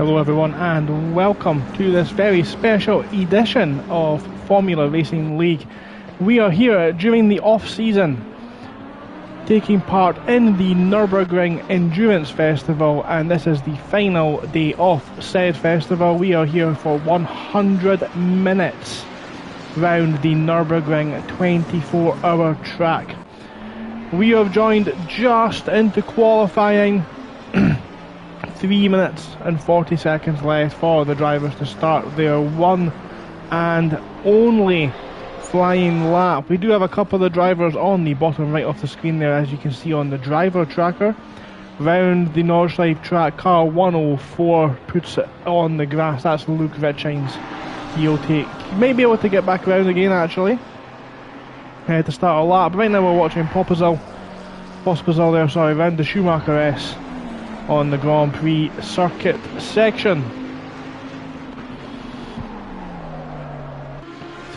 Hello everyone and welcome to this very special edition of Formula Racing League. We are here during the off-season, taking part in the Nurburgring Endurance Festival, and this is the final day of said festival. We are here for 100 minutes round the Nurburgring 24-hour track. We have joined just into qualifying. 3 minutes and 40 seconds left for the drivers to start their one and only flying lap. We do have a couple of the drivers on the bottom right of the screen there, as you can see on the driver tracker. Round the Nordschleife track, car 104 puts it on the grass. That's Luke Ritchings. He'll may be able to get back around again actually to start a lap. Right now we're watching Pospisil there, round the Schumacher S on the Grand Prix circuit section.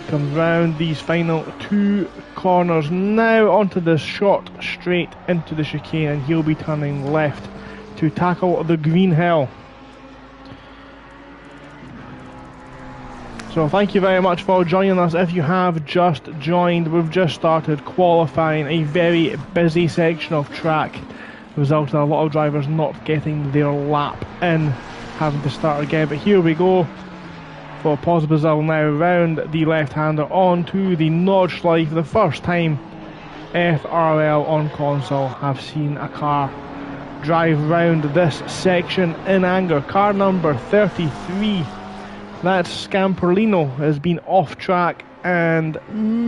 Comes round these final two corners now onto the short straight into the chicane, and he'll be turning left to tackle the green hill. So thank you very much for joining us. If you have just joined, we've just started qualifying, a very busy section of track, resulting in a lot of drivers not getting their lap in, having to start again. But here we go for Pospisil now, round the left-hander onto the Nordschleife. The first time FRL on console have seen a car drive round this section in anger. Car number 33, that's Scamperlino, has been off track and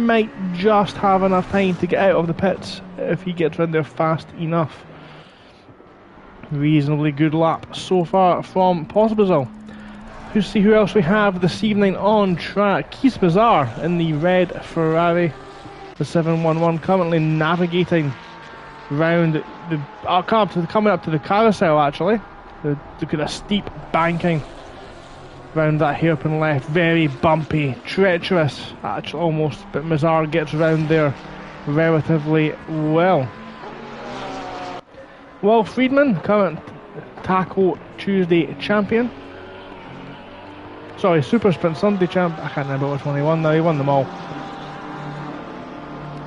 might just have enough time to get out of the pits if he gets in there fast enough. Reasonably good lap so far from Pospisil. Let's see who else we have this evening on track. Keith Bazar in the red Ferrari, the 711, currently navigating round the coming up to the carousel actually. Look at a steep banking round that hairpin left, very bumpy, treacherous actually almost, but Mazar gets round there relatively well. Will Friedman, current Taco Tuesday champion. Sorry, Super Sprint Sunday champ. I can't remember which one he won now. He won them all.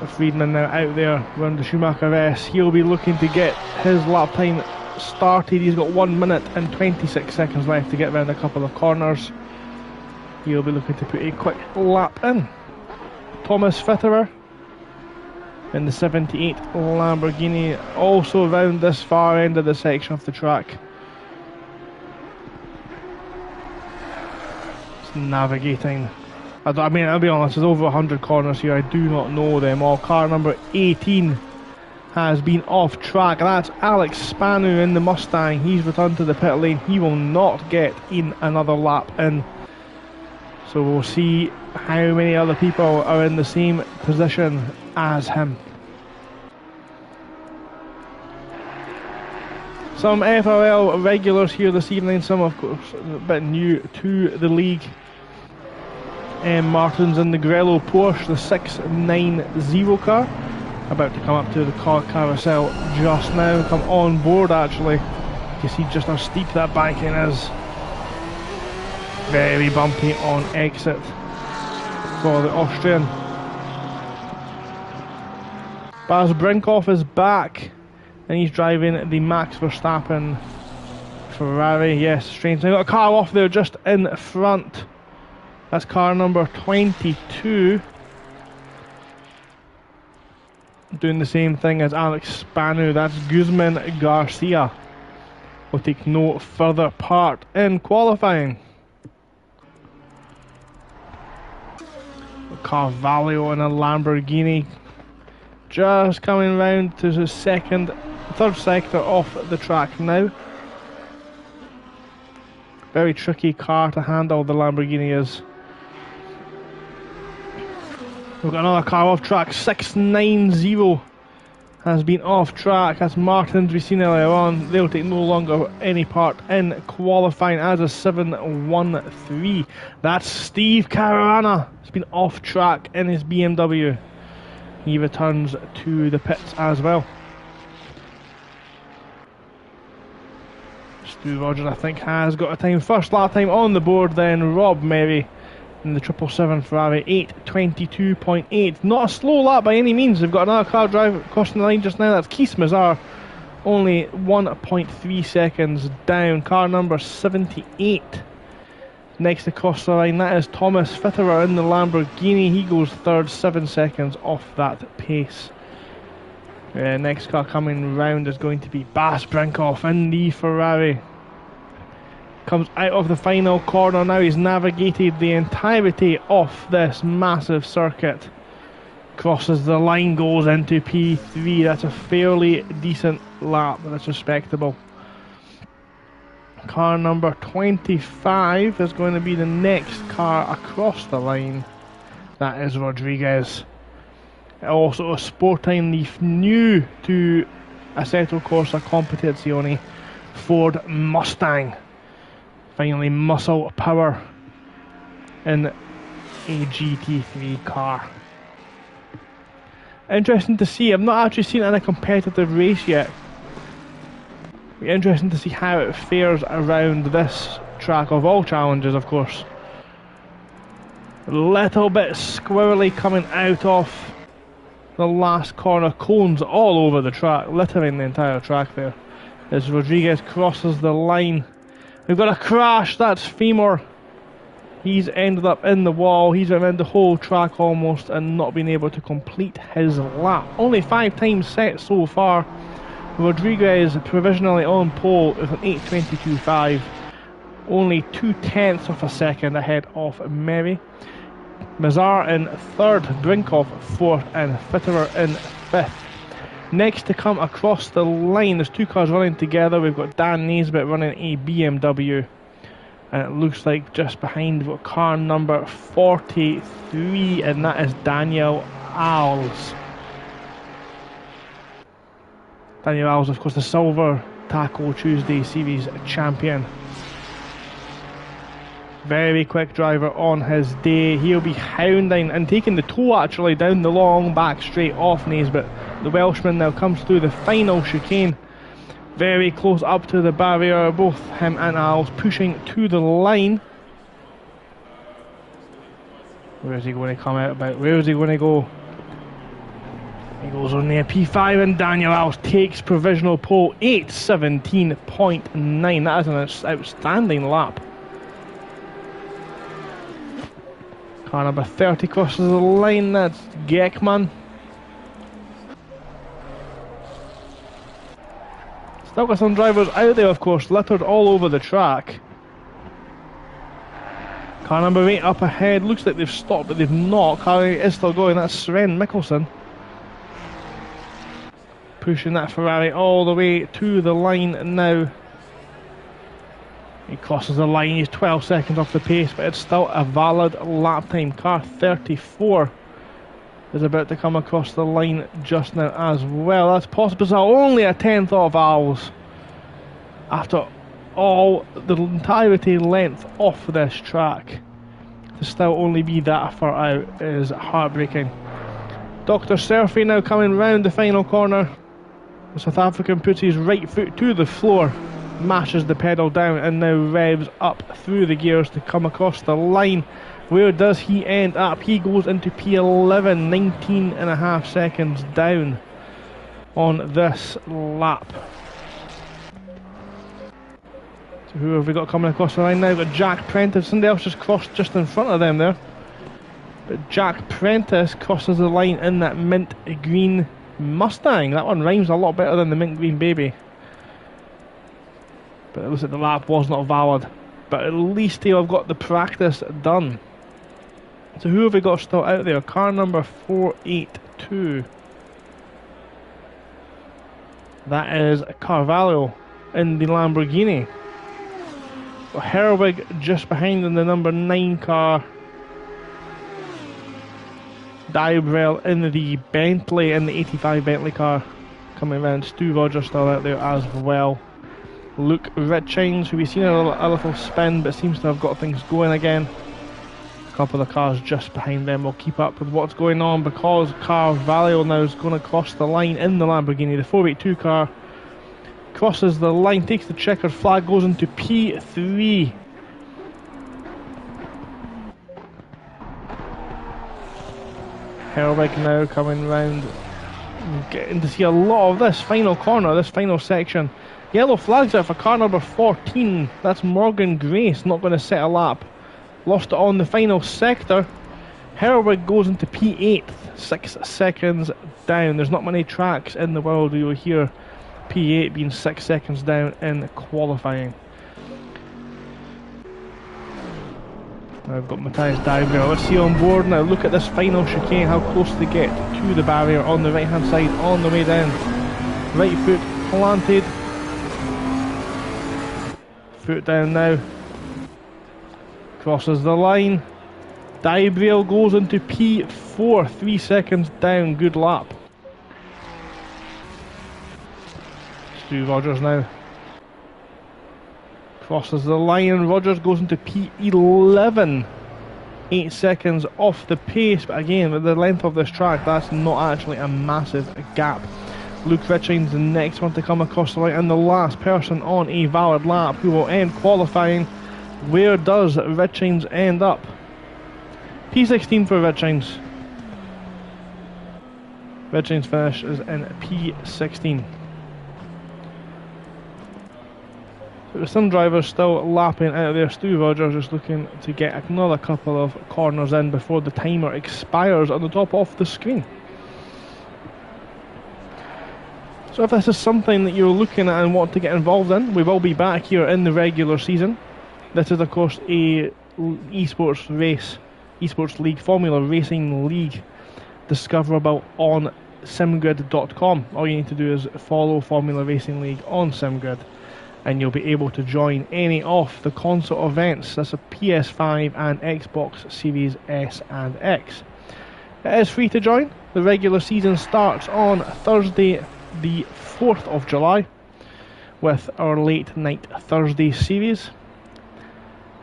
Friedman now out there around the Schumacher S. He'll be looking to get his lap time started. He's got 1 minute and 26 seconds left to get around a couple of corners. He'll be looking to put a quick lap in. Thomas Fitterer in the 78 Lamborghini, also around this far end of the section of the track. It's navigating. I mean, I'll be honest, there's over 100 corners here. I do not know them all. Car number 18 has been off track. That's Alex Spanu in the Mustang. He's returned to the pit lane. He will not get in another lap in. So we'll see how many other people are in the same position as him. Some FRL regulars here this evening, some of course a bit new to the league. Martin's in the Grello Porsche, the 690 car, about to come up to the car carousel just now, come on board actually. You can see just how steep that banking is. Very bumpy on exit for the Austrian. Bas Brinkhoff is back, and he's driving the Max Verstappen Ferrari. Yes, strange thing. Got a car off there just in front. That's car number 22. Doing the same thing as Alex Spanu. That's Guzman Garcia. Will take no further part in qualifying. Carvalho in a Lamborghini, just coming round to the third sector of the track now. Very tricky car to handle, the Lamborghini is. We've got another car off track. 690 has been off track. That's Martins we've seen earlier on. They'll take no longer any part in qualifying as a 713. That's Steve Caruana. He's been off track in his BMW. He returns to the pits as well. Stu Rogers, I think, has got a time. First lap time on the board, then Rob Merry in the 777 Ferrari, 8:22.8. Not a slow lap by any means. They've got another car drive crossing the line just now. That's Keith Mazar, only 1.3 seconds down. Car number 78 next across the line. That is Thomas Fitterer in the Lamborghini. He goes third, 7 seconds off that pace. Next car coming round is going to be Bas Brinkhoff in the Ferrari. Comes out of the final corner now. He's navigated the entirety of this massive circuit. Crosses the line, goes into P3. That's a fairly decent lap. That's respectable. Car number 25 is going to be the next car across the line. That is Rodriguez. Also sporting the new to Assetto Corsa Competizione Ford Mustang. Finally, muscle power in a GT3 car. Interesting to see. I've not actually seen it in a competitive race yet. Be interesting to see how it fares around this track of all challenges, of course. A little bit squirrely coming out of the last corner. Cones all over the track, littering the entire track there. As Rodriguez crosses the line. We've got a crash. That's Femur. He's ended up in the wall. He's around the whole track almost and not been able to complete his lap. Only 5 times set so far. Rodriguez provisionally on pole with an 8:22.5. Only 0.2 of a second ahead of Merry. Mazar in third, Brinkhoff fourth, and Fitterer in fifth. Next to come across the line, there's 2 cars running together. We've got Dan Naisbitt running a BMW, and it looks like just behind we've got car number 43, and that is Daniel Alves. Daniel Alves, of course, the Silver Taco Tuesday Series champion. Very quick driver on his day. He'll be hounding and taking the toe actually down the long back straight off Naisbitt. The Welshman now comes through the final chicane. Very close up to the barrier. Both him and Alves pushing to the line. Where is he going to come out about? Where is he going to go? He goes on there, P5, and Daniel Alves takes provisional pole, 8:17.9. That is an outstanding lap. Car number 30 crosses the line. That's Geckman. Still got some drivers out there, of course, littered all over the track. Car number 8 up ahead. Looks like they've stopped, but they've not. Car 8 is still going. That's Sven Mikkelsen. Pushing that Ferrari all the way to the line now. He crosses the line. He's 12 seconds off the pace, but it's still a valid lap time. Car 34 is about to come across the line just now as well. That's possible. Only a 10th of Alves after all the entirety length of this track. To still only be that far out is heartbreaking. Dr. Surfy now coming round the final corner. The South African puts his right foot to the floor, mashes the pedal down, and now revs up through the gears to come across the line. Where does he end up? He goes into P11, 19.5 seconds down on this lap. So who have we got coming across the line now? We've got Jack Prentice. Somebody else just crossed just in front of them there. But Jack Prentice crosses the line in that mint green Mustang. That one rhymes a lot better than the mint green baby. But it looks like the lap was not valid. But at least he'll have got the practice done. So who have we got still out there? Car number 482. That is Carvalho in the Lamborghini. Got Herwig just behind in the number 9 car. Diabrell in the Bentley, in the 85 Bentley car coming around. Stu Rogers still out there as well. Luke Richings, who we've seen a little spin but seems to have got things going again. A couple of the cars just behind them will keep up with what's going on, because Carvalho now is going to cross the line in the Lamborghini. The 482 car crosses the line, takes the checkered flag, goes into P3. Herwig now coming round, getting to see a lot of this final corner, this final section. Yellow flags out for car number 14, that's Morgan Grace, not going to set a lap. Lost it on the final sector. Herwig goes into P8, 6 seconds down. There's not many tracks in the world where you'll hear P8 being 6 seconds down in qualifying. I've got Matthias Diver. Let's see on board now. Look at this final chicane, how close they get to the barrier on the right hand side on the way down. Right foot planted. Foot down now. Crosses the line. Dibrail goes into P4, 3 seconds down. Good lap. Stu Rogers now. Crosses the line. Rogers goes into P11. 8 seconds off the pace, but again, with the length of this track, that's not actually a massive gap. Luke Richings, the next one to come across the line, and the last person on a valid lap who will end qualifying. Where does Richings end up? P16 for Richings. Richings finishes in P16. So there's some drivers still lapping out there. Stu Rogers just looking to get another couple of corners in before the timer expires on the top of the screen. So if this is something that you're looking at and want to get involved in, we will be back here in the regular season. This is of course a esports race, esports league, Formula Racing League, discoverable on simgrid.com. All you need to do is follow Formula Racing League on SimGrid, and you'll be able to join any of the console events. That's a PS5 and Xbox Series S and X. It is free to join. The regular season starts on Thursday the 4th of July with our late night Thursday series.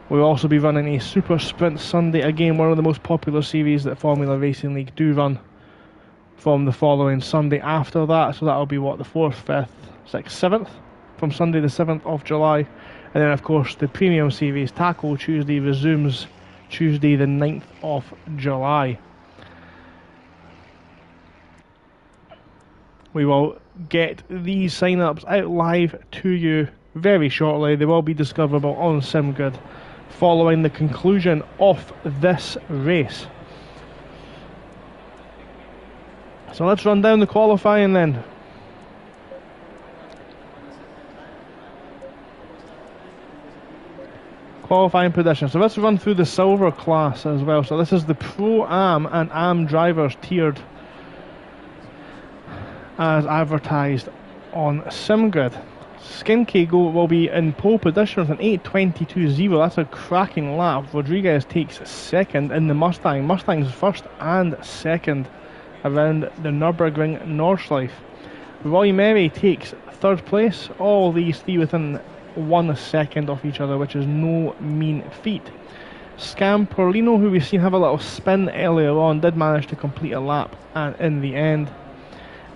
We'll also be running a Super Sprint Sunday, again one of the most popular series that Formula Racing League do run, from the following Sunday after that. So that'll be what, the 4th, 5th, 6th, 7th? From Sunday the 7th of July. And then of course the Premium Series Tackle Tuesday resumes Tuesday the 9th of July. We will get these sign-ups out live to you very shortly. They will be discoverable on SimGrid following the conclusion of this race. So let's run down the qualifying then. Qualifying position. So let's run through the silver class as well. So this is the Pro-Am and Am drivers tiered as advertised on SimGrid. Skinke will be in pole position with an 8.22.0. That's a cracking lap. Rodriguez takes second in the Mustang. Mustang's first and second around the Nurburgring Nordschleife. Roy Merry takes third place. All these three within 1 second of each other, which is no mean feat. Scam Perlino, who we've seen have a little spin earlier on, did manage to complete a lap and in the end.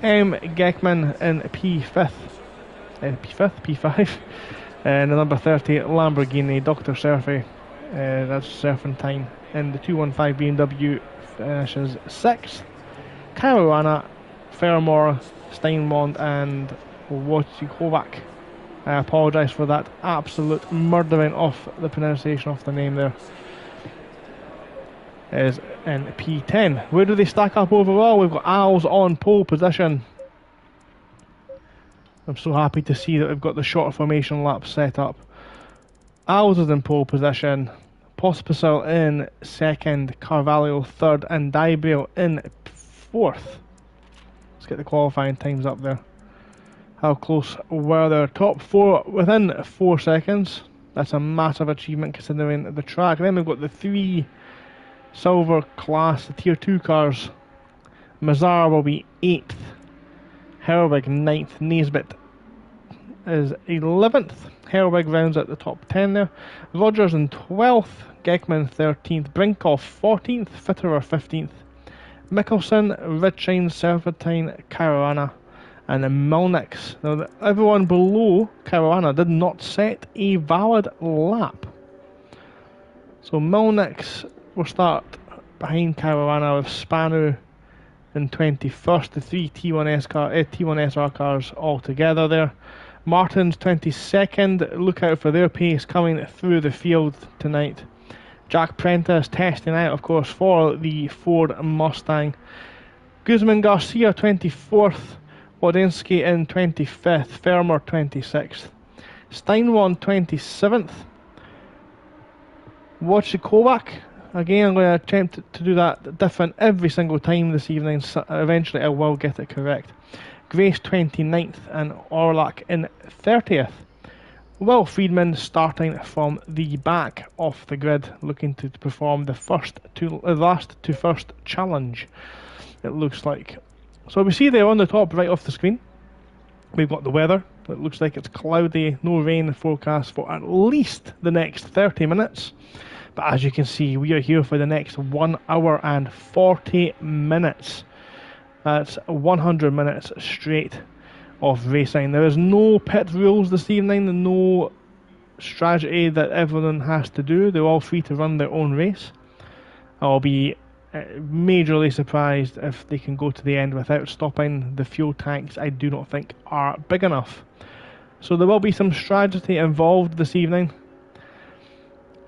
M. Geckman in P5, and the number 30 Lamborghini, Dr. Surfy, that's Serpentine, in the 215 BMW finishes 6th. Caruana, Fairmore, Steinmond and Wojciechowicz. I apologise for that absolute murdering of the pronunciation of the name there. Is in P10. Where do they stack up overall? We've got Al's on pole position. I'm so happy to see that we've got the short formation lap set up. Al's is in pole position. Pospisil in second. Carvalho third. And Dibrail in fourth. Let's get the qualifying times up there. How close were their top four? Within 4 seconds. That's a massive achievement considering the track. Then we've got the three silver class, the tier 2 cars. Mazzara will be 8th. Herwig 9th. Naisbitt is 11th. Herwig rounds at the top 10 there. Rogers in 12th. Geckman 13th. Brinkoff 14th. Fitterer 15th. Mickelson, Richings, Serpentine, Caruana and Milnick's. Now, everyone below Caruana did not set a valid lap. So Milnick's will start behind Caruana with Spanu in 21st, the three T1SR cars all together there. Martin's 22nd, look out for their pace coming through the field tonight. Jack Prentice testing out, of course, for the Ford Mustang. Guzman Garcia 24th, Wodinski in 25th, Fermer 26th, Steinwon 27th, Wojcikovac. Again, I'm going to attempt to do that different every single time this evening, so eventually I will get it correct. Grace 29th and Orlak in 30th. Will Friedman starting from the back of the grid, looking to perform the last to first challenge, it looks like. So we see there on the top right off the screen, we've got the weather. It looks like it's cloudy, no rain forecast for at least the next 30 minutes. But as you can see, we are here for the next 1 hour and 40 minutes. That's 100 minutes straight of racing. There is no pit rules this evening, no strategy that everyone has to do. They're all free to run their own race. I'll be majorly surprised if they can go to the end without stopping. The fuel tanks, I do not think, are big enough. So there will be some strategy involved this evening.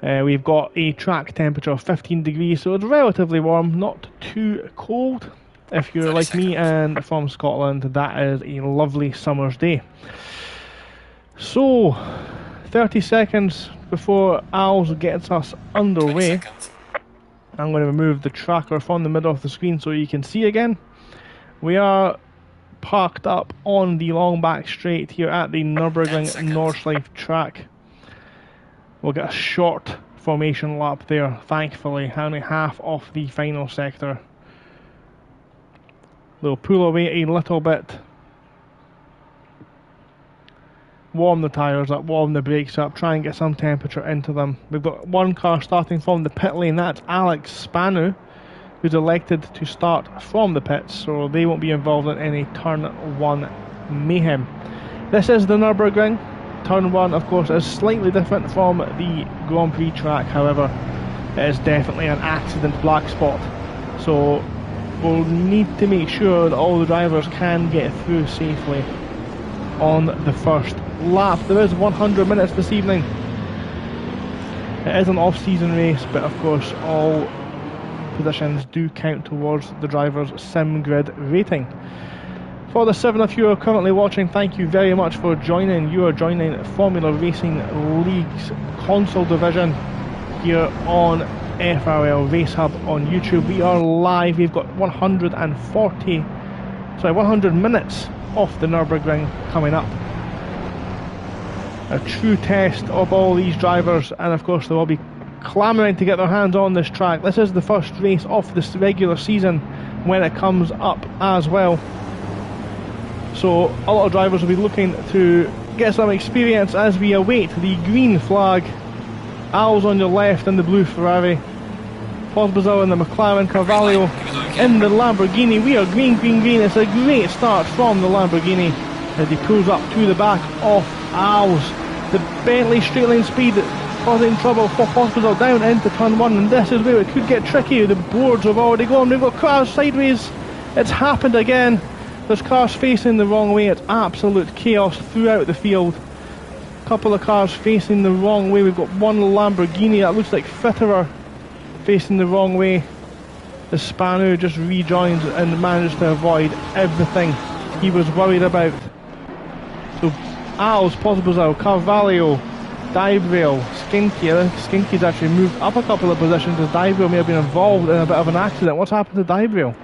We've got a track temperature of 15 degrees, so it's relatively warm, not too cold. If you're like me and from Scotland, that is a lovely summer's day. So, 30 seconds before Al's gets us underway. I'm going to remove the tracker from the middle of the screen so you can see again. We are parked up on the long back straight here at the Nurburgring Nordschleife track. We'll get a short formation lap there, thankfully, only half of the final sector. They'll pull away a little bit, warm the tyres up, warm the brakes up, try and get some temperature into them. We've got one car starting from the pit lane, that's Alex Spanu, who's elected to start from the pits, so they won't be involved in any turn 1 mayhem. This is the Nürburgring. Turn 1, of course, is slightly different from the Grand Prix track, however, it is definitely an accident black spot. So we'll need to make sure that all the drivers can get through safely on the first lap. There is 100 minutes this evening. It is an off-season race, but of course all positions do count towards the driver's sim grid rating. For the 7 of you who are currently watching, thank you very much for joining. You are joining Formula Racing League's console division here on FRL Race Hub on YouTube. We are live. We've got 100 minutes off the Nürburgring coming up. A true test of all these drivers, and of course they will be clamouring to get their hands on this track. This is the first race of this regular season when it comes up as well. So a lot of drivers will be looking to get some experience as we await the green flag. Al's on your left in the blue Ferrari. Pospisil in the McLaren, Carvalho in the Lamborghini. We are green, green, green. It's a great start from the Lamborghini as he pulls up to the back of Al's. The Bentley straight line speed causing trouble for Pospisil down into turn 1, and this is where it could get tricky. The boards have already gone. We've got cars sideways. It's happened again. There's cars facing the wrong way. It's absolute chaos throughout the field. A couple of cars facing the wrong way. We've got one Lamborghini that looks like Fitterer facing the wrong way. The Spanu just rejoins and manages to avoid everything he was worried about. So Al's, Pospisil, Carvalho, Diverail, Skinky. I think Skinky's actually moved up a couple of positions as Diverail may have been involved in a bit of an accident. What's happened to Diverail?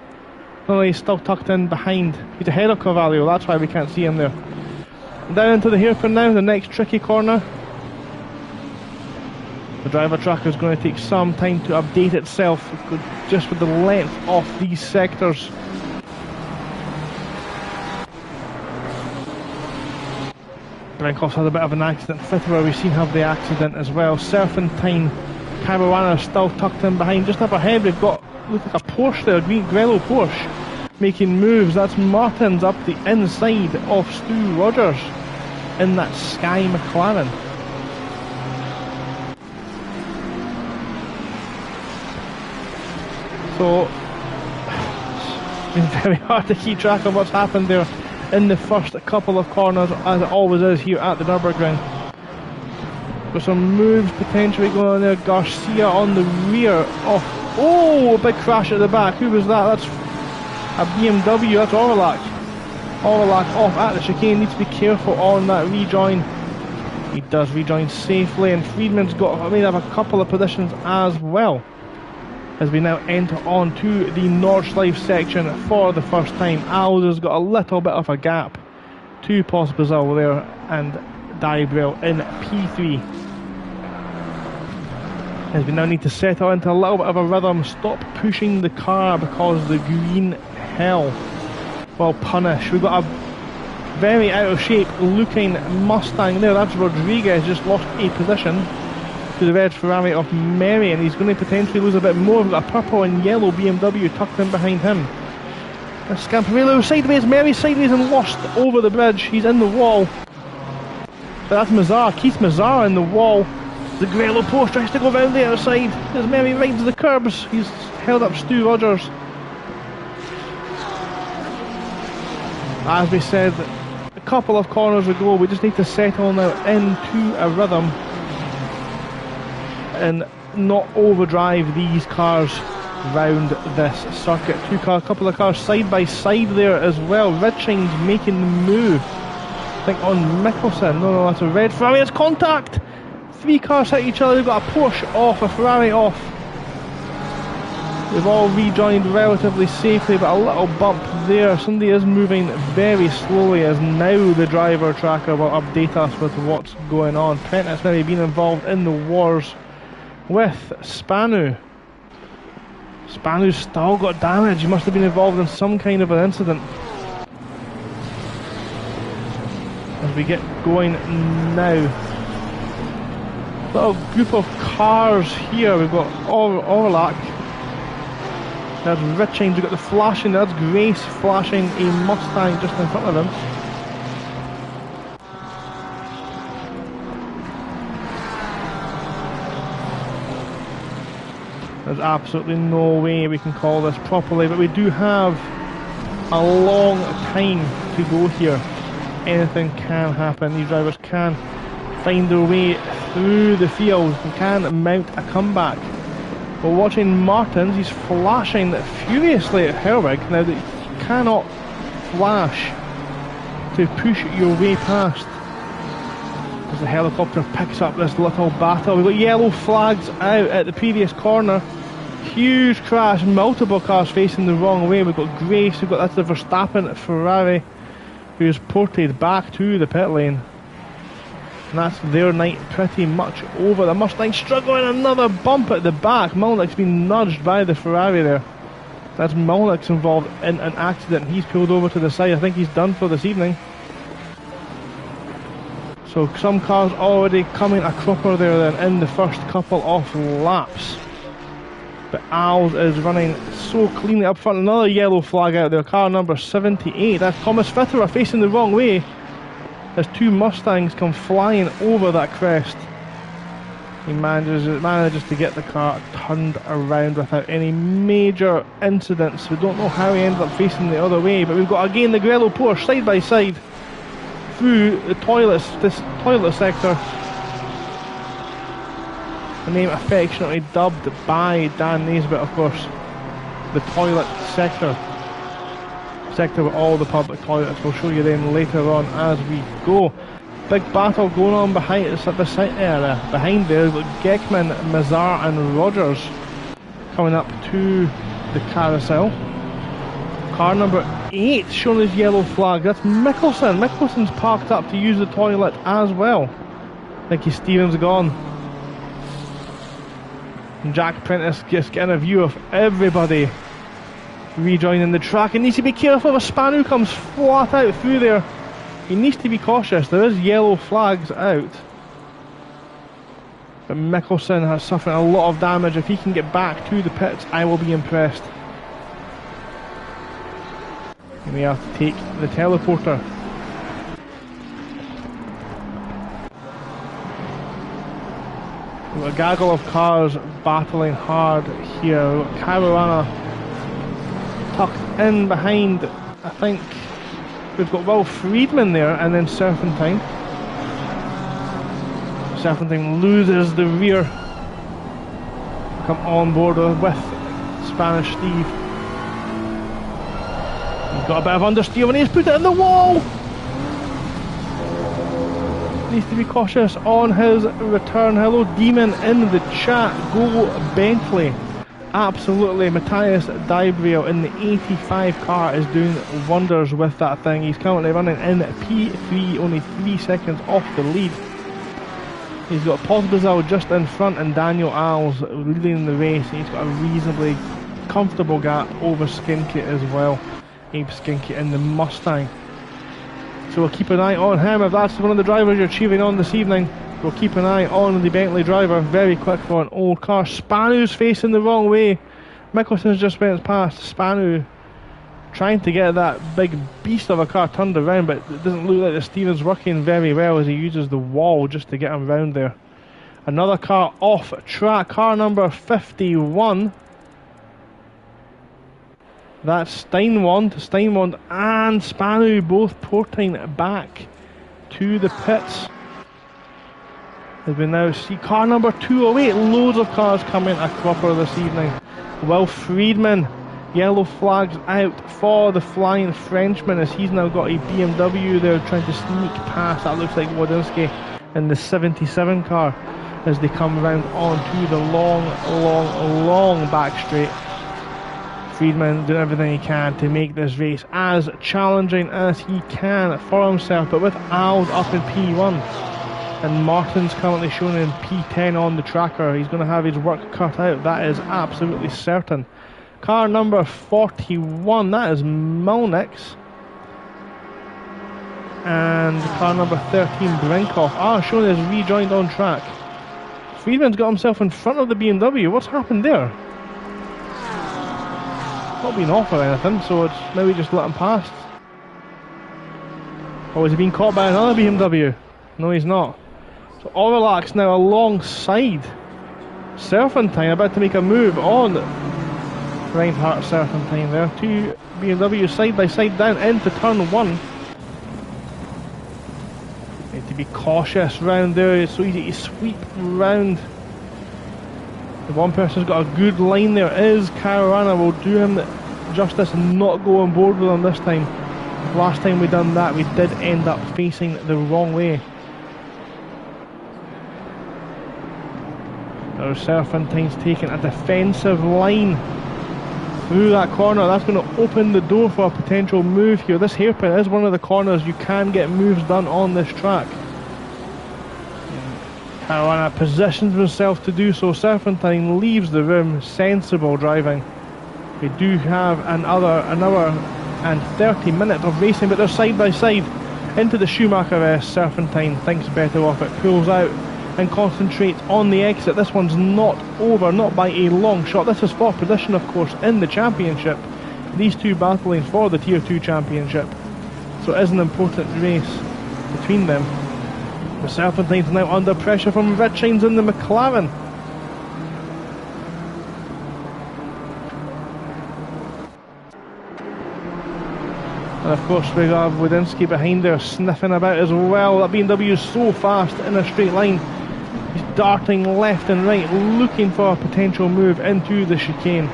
No, he's still tucked in behind. He's ahead of Carvalho, that's why we can't see him there. Down into the hairpin now, the next tricky corner. The driver tracker is going to take some time to update itself just with the length of these sectors. Brinkoff's had a bit of an accident. Fitterer we've seen have the accident as well. Serpentine, Caruana still tucked in behind. Just up ahead we've got, looks like a Porsche there, a green Grello Porsche. making moves. That's Martins up the inside of Stu Rogers in that Sky McLaren. So it's been very hard to keep track of what's happened there in the first couple of corners, as it always is here at the Nurburgring. Got some moves potentially going on there. Garcia on the rear of... Oh, a big crash at the back. Who was that? That's a BMW. That's Orlac. Orlac off at the chicane. Needs to be careful on that rejoin. He does rejoin safely, and Friedman's got made up a couple of positions as well, as we now enter on to the Nordschleife section for the first time. Alder's got a little bit of a gap to Pospisil there, and Dybrell in P3. As we now need to settle into a little bit of a rhythm, stop pushing the car because the green hell will punish. We've got a very out of shape looking Mustang there. That's Rodriguez, just lost a position to the red Ferrari of Mary, and he's going to potentially lose a bit more. We've got a purple and yellow BMW tucked in behind him. Scamparello sideways, Mary sideways and lost over the bridge. He's in the wall. But that's Mazar, Keith Mazar in the wall. The Grello post tries to go round the other side as Mary rides the curbs. He's held up Stu Rogers. As we said a couple of corners ago, we just need to settle now into a rhythm and not overdrive these cars round this circuit. A couple of cars side by side there as well. Richings making the move, I think, on Mickelson. No, that's a red Ferrari. It's contact. Three cars hit each other. They've got a Porsche off, a Ferrari off. They've all rejoined relatively safely, but a little bump there. Somebody is moving very slowly, as now the driver tracker will update us with what's going on. Prentice maybe been involved in the wars with Spanu. Spanu's still got damage. He must have been involved in some kind of an incident. As we get going now, little group of cars here. We've got Orlac, there's Richings, we've got the flashing, that's Grace flashing a Mustang just in front of him. There's absolutely no way we can call this properly, but we do have a long time to go here. Anything can happen. These drivers can find their way through the field and can mount a comeback. We're watching Martins. He's flashing furiously at Herwig. Now that you cannot flash to push your way past, as the helicopter picks up this little battle. We've got yellow flags out at the previous corner. Huge crash, multiple cars facing the wrong way. We've got Grace, that's the Verstappen Ferrari, who's ported back to the pit lane. And that's their night pretty much over. The Mustang struggling, another bump at the back. Mulnick's been nudged by the Ferrari there. That's Mulnick's involved in an accident. He's pulled over to the side. I think he's done for this evening. So some cars already coming a cropper there then in the first couple of laps. But Al's is running so cleanly up front. Another yellow flag out there, car number 78. That's Thomas Fitterer facing the wrong way as two Mustangs come flying over that crest. He manages to get the car turned around without any major incidents. We don't know how he ended up facing the other way, but we've got again the Grello Porsche side by side through the this toilet sector. The name affectionately dubbed by Dan Naisbitt, of course, the toilet sector. Sector with all the public toilets. We'll show you them later on as we go. Big battle going on behind us at the site area. Behind there, we've got Geckman, Mazar and Rogers coming up to the carousel. Car number 8 shown as yellow flag. That's Mickelson. Mickelson's parked up to use the toilet as well. I think Stevens gone. And Jack Prentice just getting a view of everybody rejoining the track. He needs to be careful if a Spanu comes flat out through there. He needs to be cautious. There is yellow flags out. But Mickelson has suffered a lot of damage. If he can get back to the pits, I will be impressed. You may have to take the teleporter. We've got a gaggle of cars battling hard here. We've got Caruana tucked in behind, I think. We've got Will Friedman there, and then Serpentine. Serpentine loses the rear. Come on board with Spanish Steve. He's got a bit of understeer when he's put it in the wall. Needs to be cautious on his return. Hello Demon in the chat. Go Bentley. Absolutely, Matthias Dybrio in the 85 car is doing wonders with that thing. He's currently running in P3, only 3 seconds off the lead. He's got Pospisil just in front and Daniel Alves leading the race. He's got a reasonably comfortable gap over Skinkit as well. Abe Skinkit in the Mustang. So we'll keep an eye on him. If that's one of the drivers you're cheering on this evening, we'll keep an eye on the Bentley driver. Very quick for an old car. Spanu's facing the wrong way. Mickelson's just went past. Spanu trying to get that big beast of a car turned around, but it doesn't look like the steering's working very well as he uses the wall just to get him round there. Another car off track. Car number 51. That's Steinwand and Spanu both porting back to the pits. As we now see car number 208, loads of cars coming a cropper this evening. Will Friedman, yellow flags out for the Flying Frenchman as he's now got a BMW there trying to sneak past. That looks like Wodinski in the 77 car as they come round onto the long back straight. Friedman doing everything he can to make this race as challenging as he can for himself, but with Alves up in P1 and Martin's currently shown in P10 on the tracker, he's going to have his work cut out, that is absolutely certain. Car number 41, that is Mulnix, and car number 13 Brinkhoff, shown as rejoined on track. Friedman's got himself in front of the BMW. What's happened there? Not been off or anything, so it's maybe just let him past. Or is he being caught by another BMW? No, he's not. So Aurillac now alongside Serpentine, about to make a move on Reinhardt Serpentine there. Two BMWs side by side down into turn 1. Need to be cautious round there, it's so easy to sweep round. The one person's got a good line there is Caruana. Will do him justice and not go on board with him this time. Last time we done that, we did end up facing the wrong way. Now Serpentine's taking a defensive line through that corner. That's going to open the door for a potential move here. This hairpin is one of the corners you can get moves done on this track. Caruana positions himself to do so. Serpentine leaves the room. Sensible driving. We do have an hour and 30 minutes of racing, but they're side by side into the Schumacher S. Serpentine thinks better of it, pulls out and concentrates on the exit. This one's not over, not by a long shot. This is for position, of course, in the championship. These two battling for the Tier 2 championship. So it is an important race between them. The Serpentine's now under pressure from Richings in the McLaren. And of course we have Wodinski behind there sniffing about as well. That BMW is so fast in a straight line. He's darting left and right looking for a potential move into the chicane.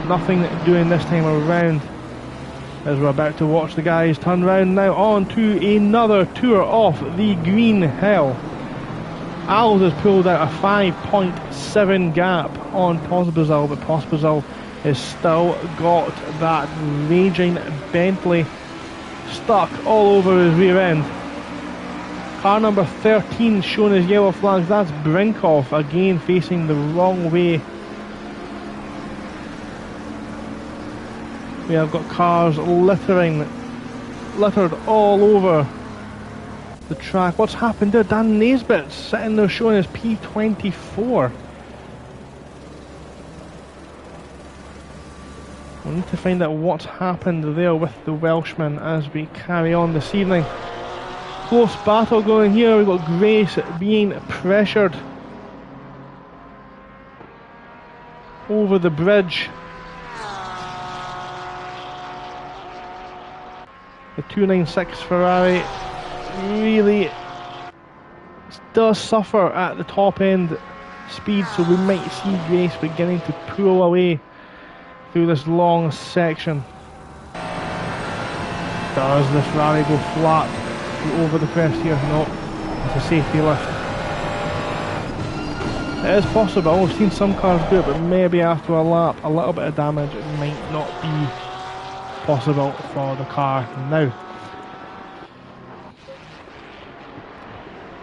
Nothing doing this time around as we're about to watch the guys turn round now on to another tour off the green hell. Alves has pulled out a 5.7 gap on Pospisil, but Pospisil has still got that raging Bentley stuck all over his rear end. Car number 13 shown as yellow flags, that's Brinkhoff again facing the wrong way. We have got cars littered all over the track. What's happened there? Dan Naisbitt sitting there showing as P24. We need to find out what's happened there with the Welshman as we carry on this evening. Close battle going here. We've got Grace being pressured over the bridge. The 296 Ferrari really does suffer at the top end speed, so we might see Grace beginning to pull away through this long section. Does the Ferrari go flat over the crest here? No, it's a safety lift. It is possible, we've seen some cars do it, but maybe after a lap, a little bit of damage, it might not be possible for the car now.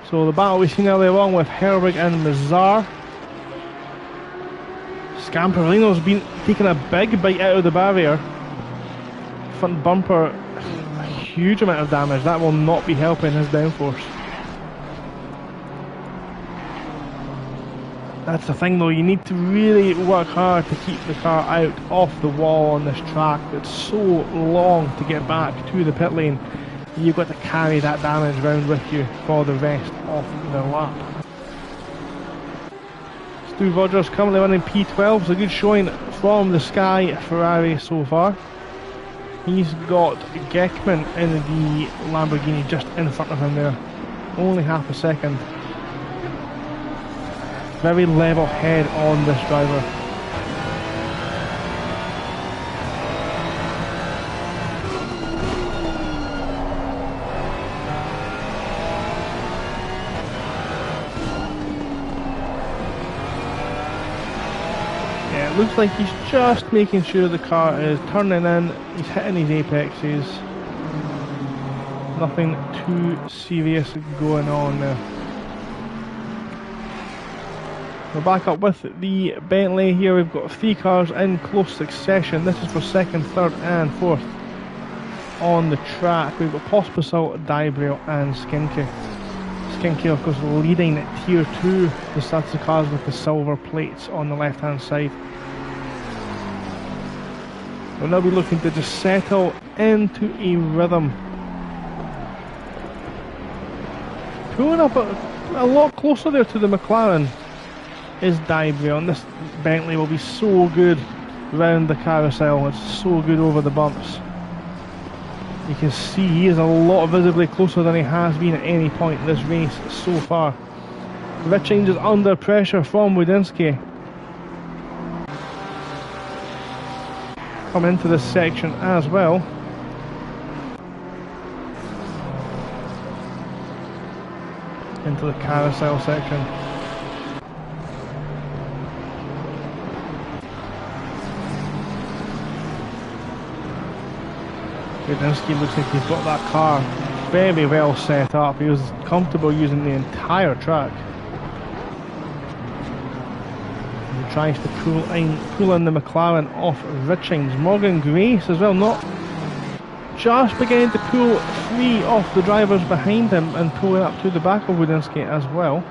So the battle we've seen earlier on with Herwig and Mazar. Scamperino's been taking a big bite out of the barrier. Front bumper, a huge amount of damage. That will not be helping his downforce. That's the thing though, you need to really work hard to keep the car out off the wall on this track. It's so long to get back to the pit lane. You've got to carry that damage round with you for the rest of the lap. Stu Rogers currently running P12, so a good showing from the Sky Ferrari so far. He's got Geckman in the Lamborghini just in front of him there. Only half a second. Very level head on this driver. Yeah, it looks like he's just making sure the car is turning in, he's hitting his apexes. Nothing too serious going on there. We're back up with the Bentley here. We've got 3 cars in close succession. This is for 2nd, 3rd and 4th on the track. We've got Pospisil, Dybrail and Skinky. Skinky of course leading tier 2. That's the cars with the silver plates on the left hand side. We'll now be looking to just settle into a rhythm. Pulling up a lot closer there to the McLaren is Dybrail, and this Bentley will be so good round the carousel. It's so good over the bumps. You can see he is a lot visibly closer than he has been at any point in this race so far. Richings is under pressure from Wodinsky. Coming into this section as well. Into the carousel section. Wodinsky looks like he's got that car very well set up. He was comfortable using the entire track. He tries to pull in the McLaren off Richings. Morgan Grace as well, not just beginning to pull free off the drivers behind him and pulling up to the back of Wodinsky as well.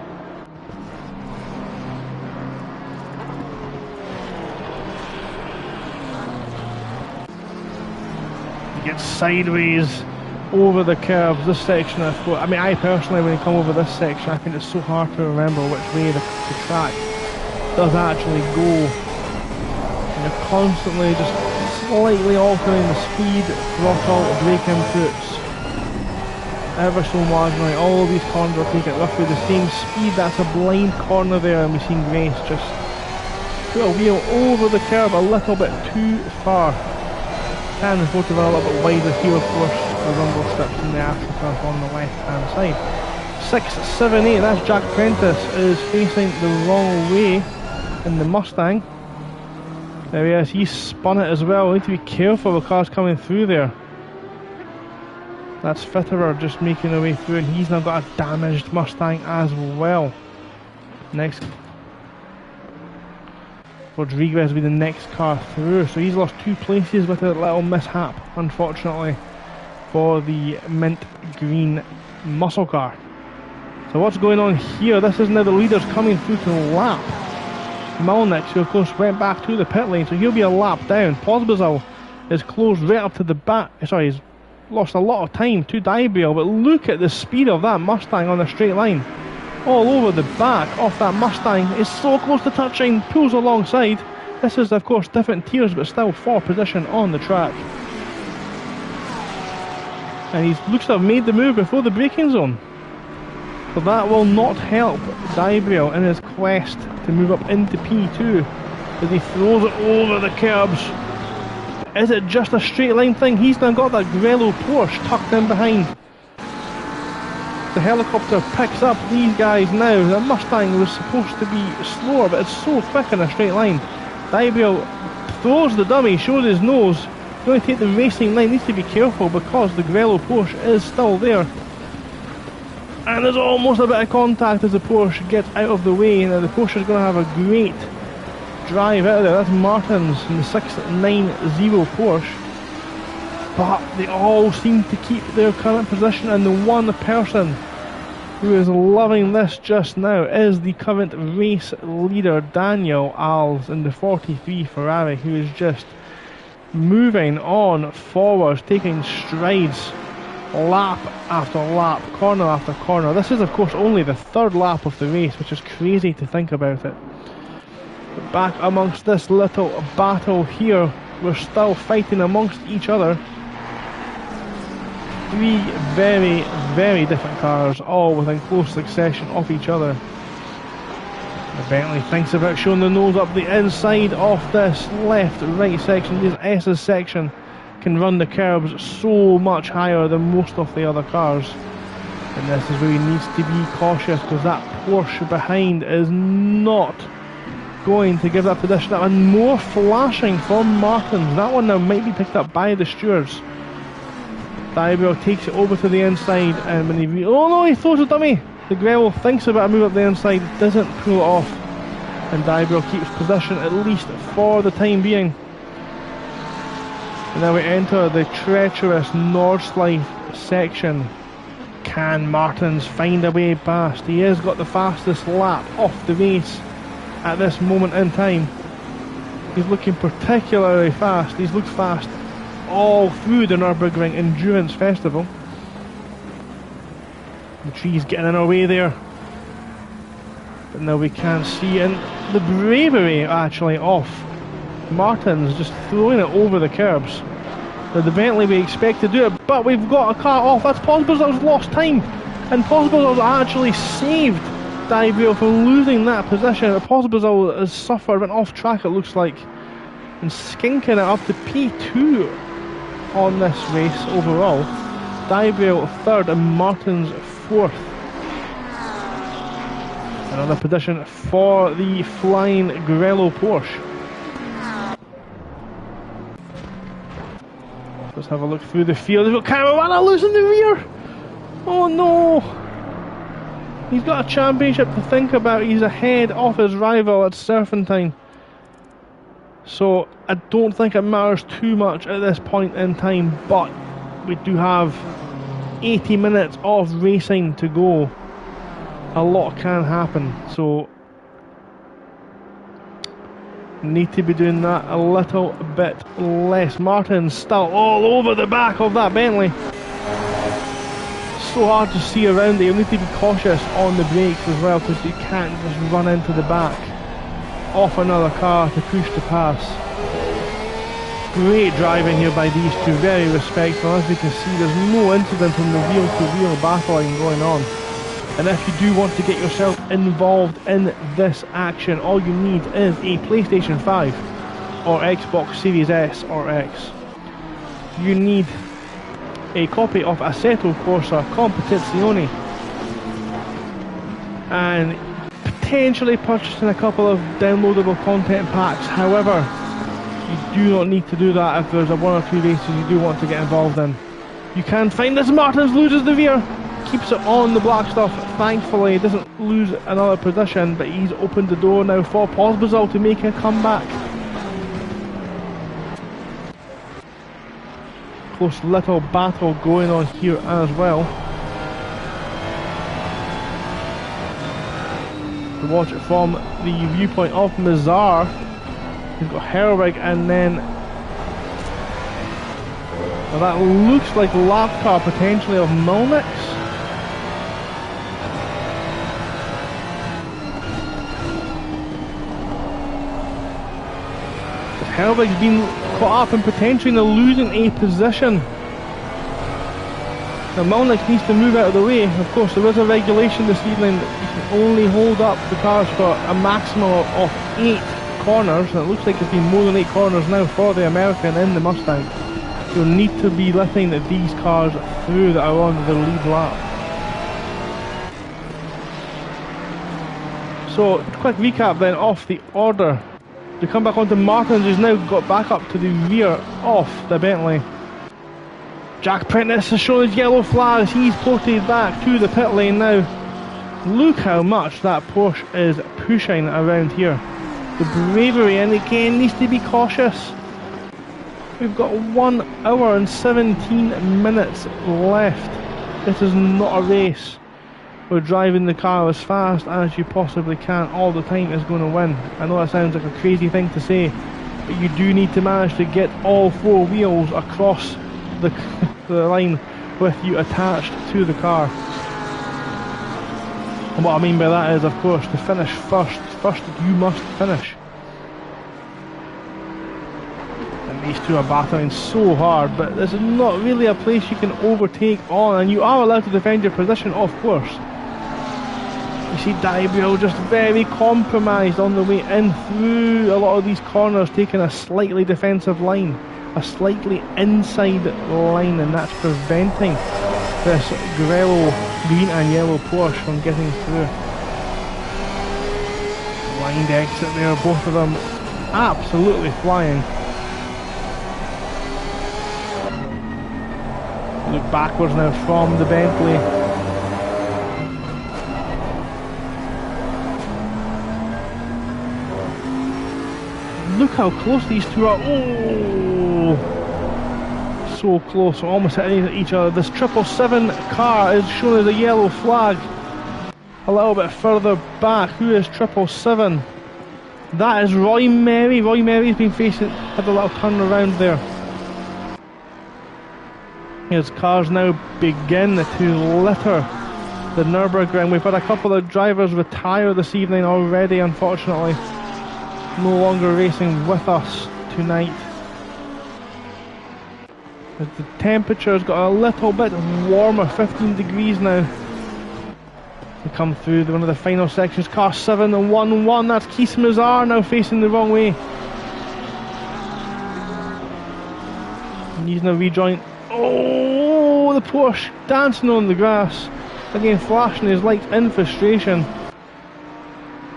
Gets sideways over the curves. This section, I mean, I personally, when you come over this section, I think it's so hard to remember which way the track does actually go. And you're constantly just slightly altering the speed, throttle, brake inputs, ever so marginally. All of these corners are taking roughly the same speed. That's a blind corner there, and we've seen Grace just put a wheel over the curb a little bit too far. And the photo a little bit wider here, of course, the rumble strips in the AstroTurf on the left hand side. 6, 7, 8, that's Jack Prentice, is facing the wrong way in the Mustang. There he is, he's spun it as well. We need to be careful, the car's coming through there. That's Fitterer just making their way through, and he's now got a damaged Mustang as well. Next, Rodriguez will be the next car through, so he's lost 2 places with a little mishap, unfortunately, for the mint green muscle car. So what's going on here? This is now the leaders coming through to the lap. Malnick, who of course went back to the pit lane, so he'll be a lap down. Pospisil is closed right up to the back. Sorry, he's lost a lot of time to Gabriel, but look at the speed of that Mustang on the straight line. All over the back of that Mustang, is so close to touching, pulls alongside. This is of course different tiers, but still for position on the track. And he looks to have made the move before the braking zone. So that will not help Gabriel in his quest to move up into P2 as he throws it over the curbs. Is it just a straight line thing? He's now got that Grello Porsche tucked in behind. The helicopter picks up these guys now. The Mustang was supposed to be slower, but it's so quick in a straight line. Gabriel throws the dummy, shows his nose. He's going to take the racing line, needs to be careful because the Grello Porsche is still there. And there's almost a bit of contact as the Porsche gets out of the way. Now the Porsche is going to have a great drive out of there. That's Martins in the 690 Porsche. But they all seem to keep their current position, and the one person who is loving this just now is the current race leader Daniel Alves in the 43 Ferrari, who is just moving on forwards, taking strides lap after lap, corner after corner. This is of course only the third lap of the race, which is crazy to think about it. But back amongst this little battle here, we're still fighting amongst each other. Three very, very different cars, all within close succession of each other. The Bentley thinks about showing the nose up the inside of this left-right section. This S's section can run the curbs so much higher than most of the other cars. And this is where he needs to be cautious, because that Porsche behind is not going to give that position up. And more flashing from Martins. That one now might be picked up by the stewards. Gabriel takes it over to the inside, and when he oh no, he throws a dummy. The Grello thinks about a move up the inside, doesn't pull it off, and Gabriel keeps position at least for the time being. And now we enter the treacherous Nordschleife section. Can Martins find a way past? He has got the fastest lap of the race at this moment in time. He's looking particularly fast. He's looked fast all through the Nurburgring Endurance Festival. The tree's getting in our way there, but now we can't see, and the bravery actually of Martins just throwing it over the curbs. Now the Bentley we expect to do it, but we've got a car off. That's Pospisil's lost time, and Pospisil's actually saved Gabriel from losing that position. Pospisil has suffered, went off track it looks like, and skinking it up to P2 on this race overall. Gabriel third and Martins fourth. Another position for the flying Grello Porsche. Let's have a look through the field. He's got Caruana loose in the rear. Oh no! He's got a championship to think about. He's ahead of his rival at Serpentine. So I don't think it matters too much at this point in time, but we do have 80 minutes of racing to go. A lot can happen, so need to be doing that a little bit less. Martin's still all over the back of that Bentley. So hard to see around it. You need to be cautious on the brakes as well, because you can't just run into the back off another car to push to pass. Great driving here by these two, very respectful. As we can see, there's no incident in the wheel-to-wheel battling going on. And if you do want to get yourself involved in this action, all you need is a PlayStation 5 or Xbox Series S or X. You need a copy of Assetto Corsa Competizione, and potentially purchasing a couple of downloadable content packs. However, you do not need to do that if there's a one or two races you do want to get involved in. You can find this. Martins loses the rear, keeps it on the black stuff. Thankfully, doesn't lose another position, but he's opened the door now for Pospisil to make a comeback. Close little battle going on here as well. To watch it from the viewpoint of Mazar. He's got Herwig, and then well, that looks like lap car potentially of Milnick's. Herwig's been caught up and potentially losing a position. Now Milnick needs to move out of the way. Of course, there is a regulation this evening that you can only hold up the cars for a maximum of 8 corners. And it looks like it's been more than 8 corners now for the American in the Mustang. You'll need to be letting these cars through that are on the lead lap. So, quick recap then of the order. We come back onto Martins, who's now got back up to the rear of the Bentley. Jack Prentice has shown his yellow flags. He's floated back to the pit lane now. Look how much that Porsche is pushing around here. The bravery, and again needs to be cautious. We've got 1 hour and 17 minutes left. This is not a race. We're driving the car as fast as you possibly can all the time is going to win. I know that sounds like a crazy thing to say, but you do need to manage to get all 4 wheels across the line with you attached to the car. And what I mean by that is, of course, to finish first you must finish. And these two are battling so hard, but this is not really a place you can overtake on, and you are allowed to defend your position, of course. You see Gabriel just very compromised on the way in through a lot of these corners, taking a slightly defensive line, a slightly inside line, and that's preventing this Grello green and yellow Porsche from getting through. Blind exit there, both of them absolutely flying. Look backwards now from the Bentley. Look how close these two are. Oh, so close. We're almost hitting each other. This 777 car is shown as a yellow flag. A little bit further back. Who is 777? That is Roy Mary. Roy Mary's been facing, had a little turn around there. His cars now begin to litter the Nurburgring. We've had a couple of drivers retire this evening already, unfortunately. No longer racing with us tonight. As the temperature's got a little bit warmer, 15 degrees now. We come through one of the final sections, car 7 and 1-1. That's Keith Mazar now facing the wrong way. And he's now rejoined. Oh, the Porsche dancing on the grass. Again, flashing his lights in frustration.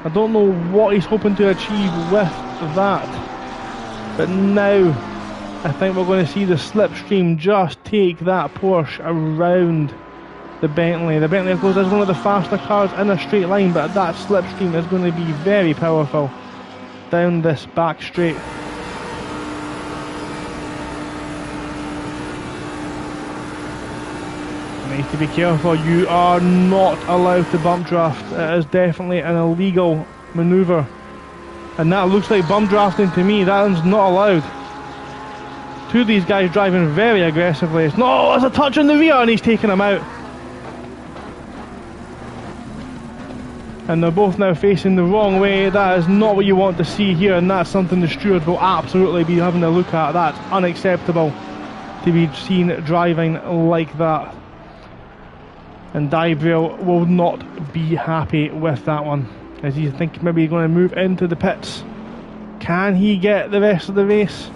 I don't know what he's hoping to achieve with that. But now, I think we're going to see the slipstream just take that Porsche around the Bentley. The Bentley, of course, is one of the faster cars in a straight line, but that slipstream is going to be very powerful down this back straight. Need to be careful. You are not allowed to bump draft. It is definitely an illegal manoeuvre, and that looks like bump drafting to me. That is not allowed. Two of these guys driving very aggressively. It's no, there's a touch in the rear, and he's taking him out. And they're both now facing the wrong way. That is not what you want to see here, and that's something the steward will absolutely be having a look at. That's unacceptable to be seen driving like that. And Gabriel will not be happy with that one, as he's thinking maybe he's going to move into the pits. Can he get the rest of the race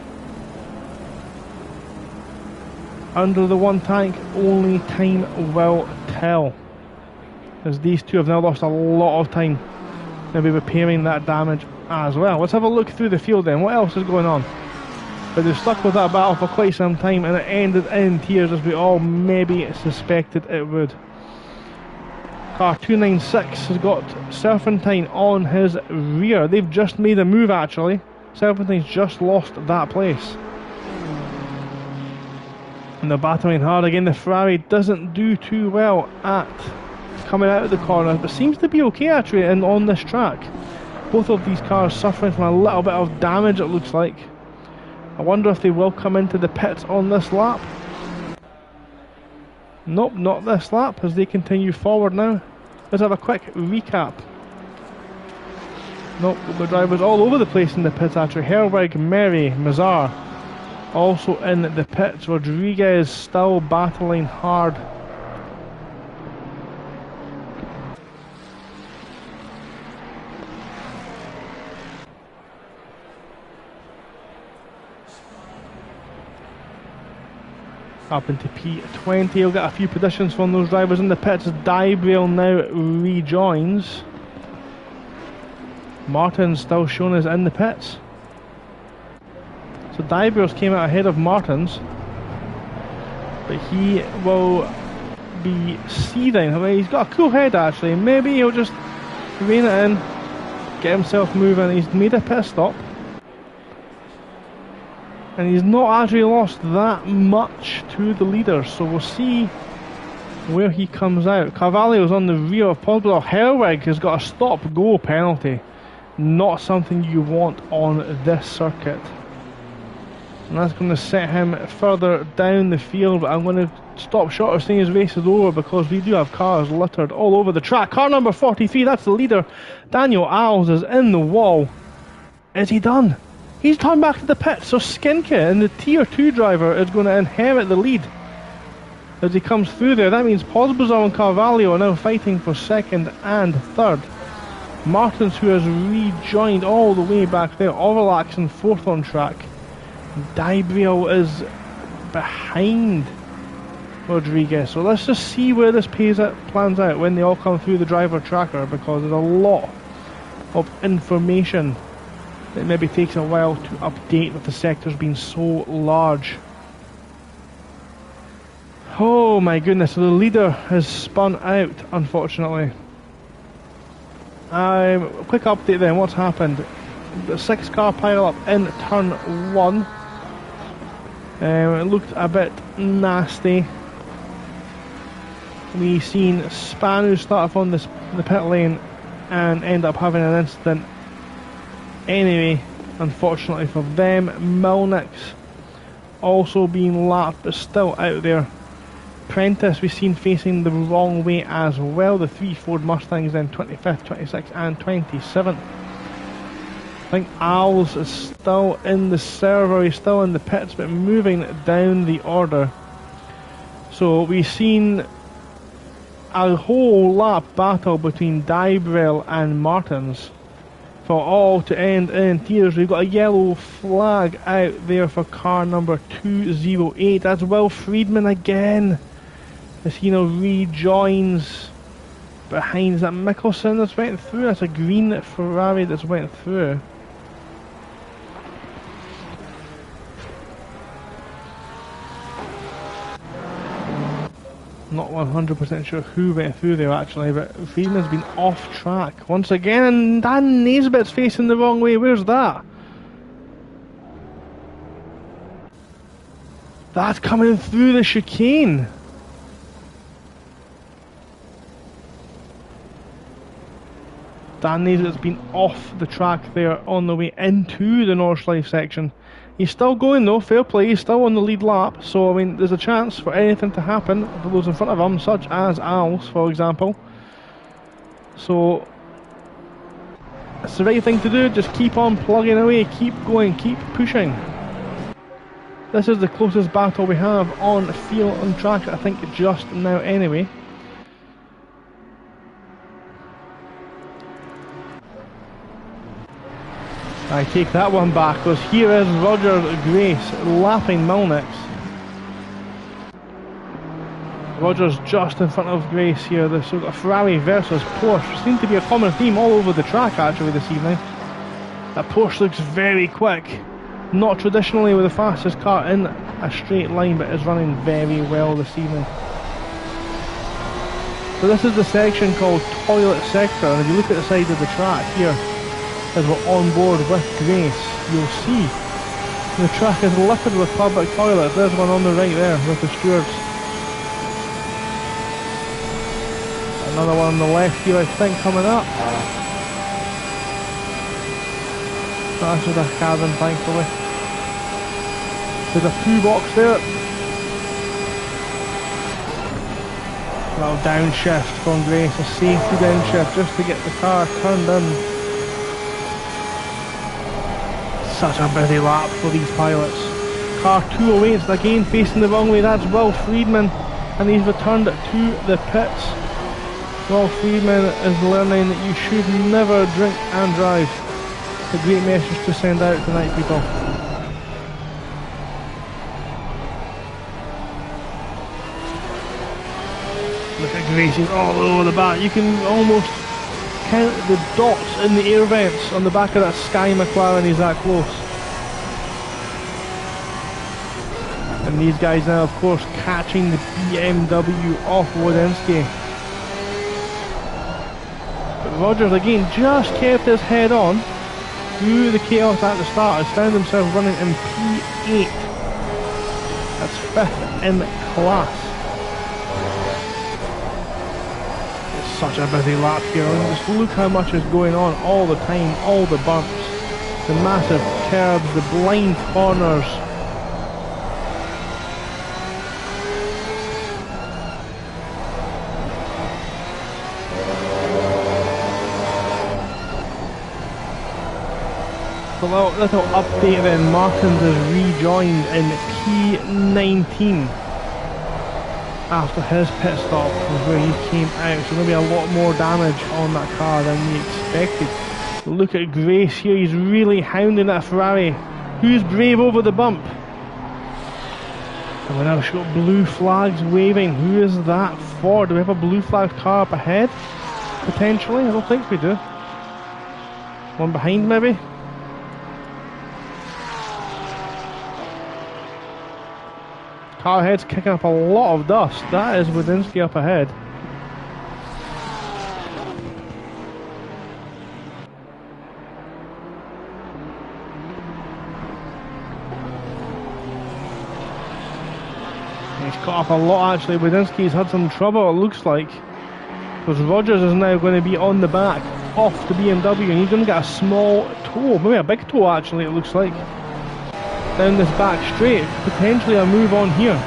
under the one tank? Only time will tell, as these two have now lost a lot of time. They'll be repairing that damage as well. Let's have a look through the field then. What else is going on? But they've stuck with that battle for quite some time, and it ended in tears, as we all maybe suspected it would. Car 296 has got Serpentine on his rear. They've just made a move, actually. Serpentine's just lost that place. And they're battling hard again. The Ferrari doesn't do too well at coming out of the corner, but seems to be okay actually and on this track. Both of these cars suffering from a little bit of damage, it looks like. I wonder if they will come into the pits on this lap. Nope, not this lap, as they continue forward now. Let's have a quick recap. Nope, the drivers all over the place in the pits actually. Herwig, Merry, Mazar also in the pits. Rodriguez still battling hard. Up into P20, we'll get a few positions from those drivers in the pits. Dybrail now rejoins. Martin's still shown as in the pits. So Dybrail's came out ahead of Martin's, but he will be seething. I mean, he's got a cool head actually. Maybe he'll just rein it in, get himself moving. He's made a pit stop. And he's not actually lost that much to the leaders, so we'll see where he comes out. Carvalho's on the rear of Posbel. Herwig has got a stop-go penalty. Not something you want on this circuit. And that's going to set him further down the field, but I'm going to stop short of saying his race is over because we do have cars littered all over the track. Car number 43, that's the leader. Daniel Alves is in the wall. Is he done? He's turned back to the pit, so Skinke and the tier 2 driver is going to inherit the lead as he comes through there. That means Posbazar and Carvalho are now fighting for second and third. Martins, who has rejoined all the way back there. Overlax in fourth on track. Dybrail is behind Rodriguez. So let's just see where this plans out when they all come through the driver tracker, because there's a lot of information. It maybe takes a while to update with the sectors being so large. Oh my goodness, so the leader has spun out, unfortunately. Quick update then, what's happened? The 6 car pile up in turn 1. It looked a bit nasty. We seen Spanu start off on the pit lane and end up having an incident. Anyway, unfortunately for them, Milnick's also being lapped but still out there. Prentice we've seen facing the wrong way as well. The 3 Ford Mustangs then 25th, 26th and 27th. I think Alves is still in the server, he's still in the pits but moving down the order. So we've seen a whole lap battle between Dybrail and Martins for all to end in tears. We've got a yellow flag out there for car number 208. That's Will Friedman again, as he now rejoins behind. Is that Mickelson that's went through? That's a green Ferrari that's went through. Not 100% sure who went through there actually, but Friedman's been off track once again, and Dan Naisbitt's facing the wrong way. Where's that? That's coming through the chicane. Dan Naisbitt's been off the track there on the way into the Nordschleife section. He's still going though, fair play, he's still on the lead lap, so I mean there's a chance for anything to happen for those in front of him, such as Alves for example. So it's the right thing to do, just keep on plugging away, keep going, keep pushing. This is the closest battle we have on field and track, I think just now anyway. I take that one back, because here is Roger Grace lapping Milnick's. Roger's just in front of Grace here. This sort of Ferrari versus Porsche seems to be a common theme all over the track actually this evening. That Porsche looks very quick. Not traditionally with the fastest car in a straight line, but is running very well this evening. So this is the section called Toilet Sector, and if you look at the side of the track here, as we're on board with Grace, you'll see the track is littered with public toilets. There's one on the right there with the stewards. Another one on the left here, I think, coming up. That's just a cabin, thankfully. There's a poo box there. Little downshift from Grace, a safety downshift just to get the car turned in. Such a busy lap for these pilots. Car 208's again facing the wrong way. That's Will Friedman, and he's returned to the pits. Will Friedman is learning that you should never drink and drive. A great message to send out tonight, people. Look at Gracie's all over the back. You can almost count the dots in the air vents on the back of that Sky McLaren. He's that close. And these guys now, of course, catching the BMW off Wodinski. But Rogers again just kept his head on through the chaos at the start. Has found himself running in P8. That's 5th in class. It's such a busy lap here. And just look how much is going on all the time. All the bumps, the massive curbs, the blind corners. A little update then, Martins is rejoined in P19 after his pit stop was where he came out, so there'll be a lot more damage on that car than we expected. Look at Grace here, he's really hounding that Ferrari, who's brave over the bump. And we now got blue flags waving. Who is that for? Do we have a blue flag car up ahead? Potentially, I don't think we do. One behind maybe? Car ahead's kicking up a lot of dust. That is Wodinski up ahead. He's caught up a lot actually. Wodinski's had some trouble, it looks like. Because Rogers is now going to be on the back, off the BMW, and he's going to get a small toe, maybe a big toe actually, it looks like. Down this back straight, potentially a move on here.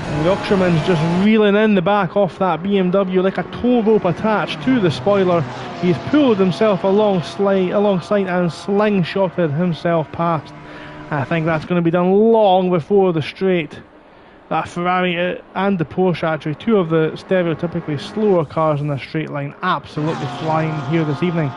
And the Yorkshireman's just reeling in the back off that BMW like a tow rope attached to the spoiler. He's pulled himself alongside and slingshotted himself past. I think that's going to be done long before the straight. That Ferrari and the Porsche actually, two of the stereotypically slower cars in the straight line, absolutely flying here this evening.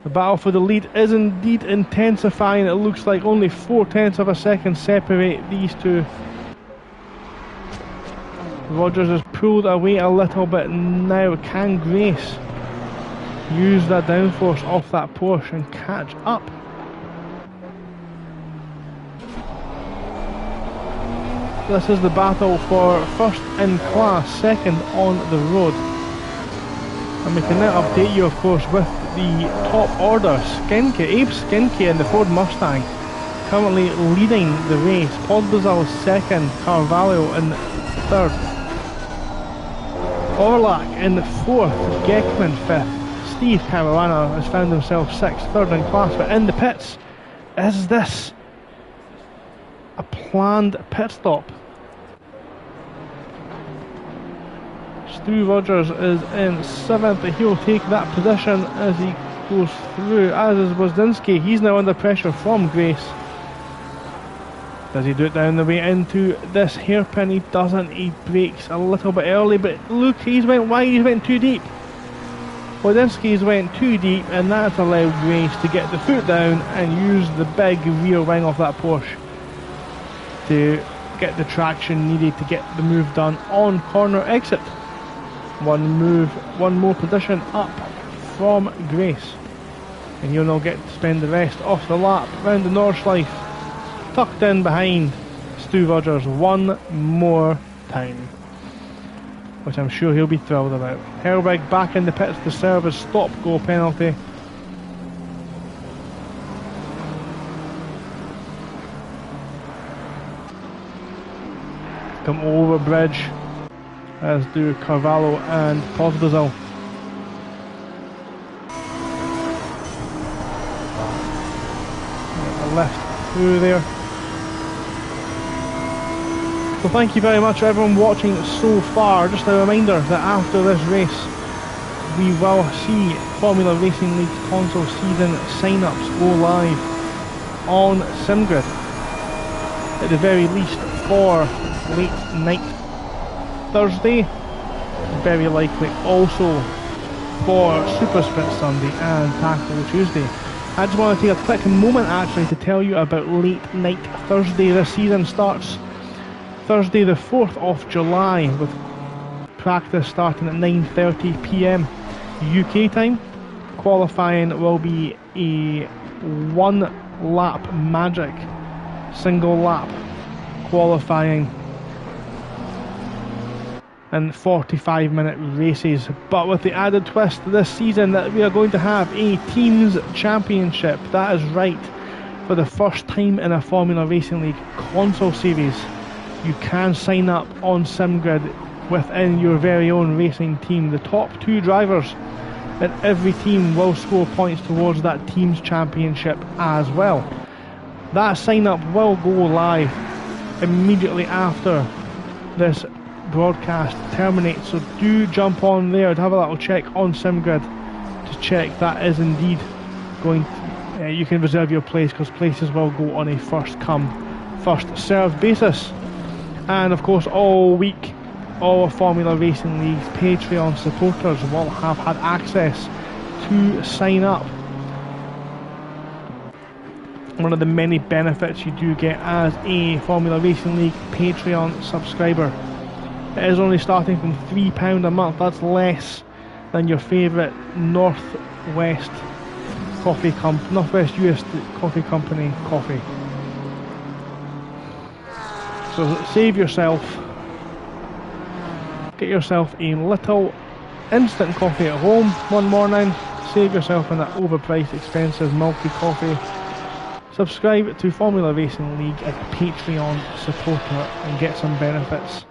The battle for the lead is indeed intensifying. It looks like only 0.4 of a second separate these two. Rogers has pulled away a little bit now. Can Grace use that downforce off that Porsche and catch up? This is the battle for first in class, second on the road. And we can now update you, of course, with the top order. Abe Skinke in the Ford Mustang currently leading the race. Podbazal second, Carvalho in third, Orlak in the fourth, Geckman fifth. Steve Caruana has found himself sixth, third in class. But in the pits, is this a planned pit stop? Stu Rogers is in 7th, he'll take that position as he goes through, as is Wodinski. He's now under pressure from Grace. Does he do it down the way into this hairpin? He doesn't, he brakes a little bit early, but look, he's went wide, he's went too deep. Wodinski's went too deep, and that's allowed Grace to get the foot down and use the big rear wing of that Porsche to get the traction needed to get the move done on corner exit. One more position up from Grace, and he'll now get to spend the rest of the lap round the Nordschleife, tucked in behind Stu Rogers one more time, which I'm sure he'll be thrilled about. Herwig back in the pits to serve his stop-go penalty. come over bridge, as do Carvalho and Pospisil. A lift through there. So thank you very much everyone watching so far. Just a reminder that after this race we will see Formula Racing League console season sign-ups go live on SimGrid, at the very least for late night Thursday, very likely also for Super Sprint Sunday and Tackle Tuesday. I just want to take a quick moment actually to tell you about late night Thursday. This season starts Thursday the 4th of July with practice starting at 9:30 PM UK time. Qualifying will be a 1 lap magic single lap qualifying and 45-minute races, but with the added twist this season that we are going to have a teams championship. That is right, for the first time in a Formula Racing League console series you can sign up on SimGrid within your very own racing team. The top 2 drivers in every team will score points towards that team's championship as well. That sign up will go live immediately after this broadcast terminates, so do jump on there to have a little check on SimGrid to check that is indeed going to, you can reserve your place, because places will go on a first come first served basis. And of course all week all Formula Racing League's Patreon supporters will have had access to sign up. One of the many benefits you do get as a Formula Racing League Patreon subscriber. It is only starting from £3 a month. That's less than your favourite Northwest US coffee company coffee. So save yourself. Get yourself a little instant coffee at home one morning. Save yourself on that overpriced, expensive milky coffee. Subscribe to Formula Racing League as a Patreon supporter and get some benefits,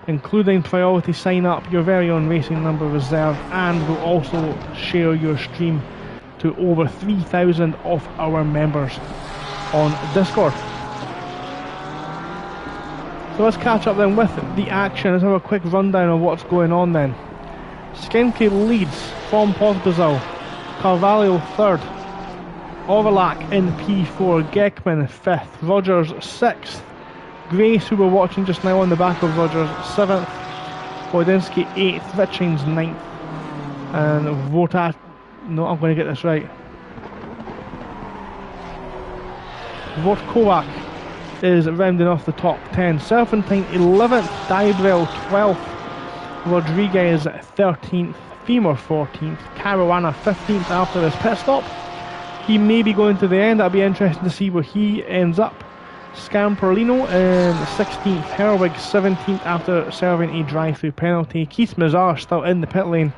including priority sign up, your very own racing number reserved, and we'll also share your stream to over 3,000 of our members on Discord. So let's catch up then with the action. Let's have a quick rundown of what's going on then. Skenke leads from Pospisil, Carvalho 3rd, Orlac in P4, Geckman 5th, Rogers 6th, Grace, who we're watching just now on the back of Rogers, 7th, Wojcinski 8th, Richings 9th, and Votat, no, I'm going to get this right, Votkovac is rounding off the top 10, Serpentine 11th, Dybrell 12th, Rodriguez 13th, Femur 14th, Caruana 15th after his pit stop. He may be going to the end. That'll be interesting to see where he ends up. Scamperlino in 16th, Herwig 17th after serving a drive-through penalty. Keith Mazar still in the pit lane.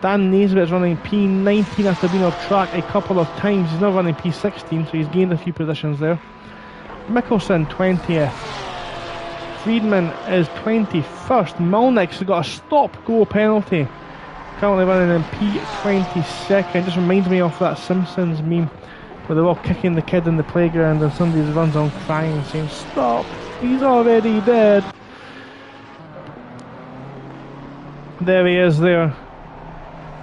Dan Naisbitt's running P19 after being off track a couple of times. He's now running P16, so he's gained a few positions there. Mickelson 20th. Friedman is 21st. Malnick's got a stop-go penalty. Currently running in P22nd. Just reminds me of that Simpsons meme where they're all kicking the kid in the playground and somebody runs on crying saying, "Stop, he's already dead." There he is there.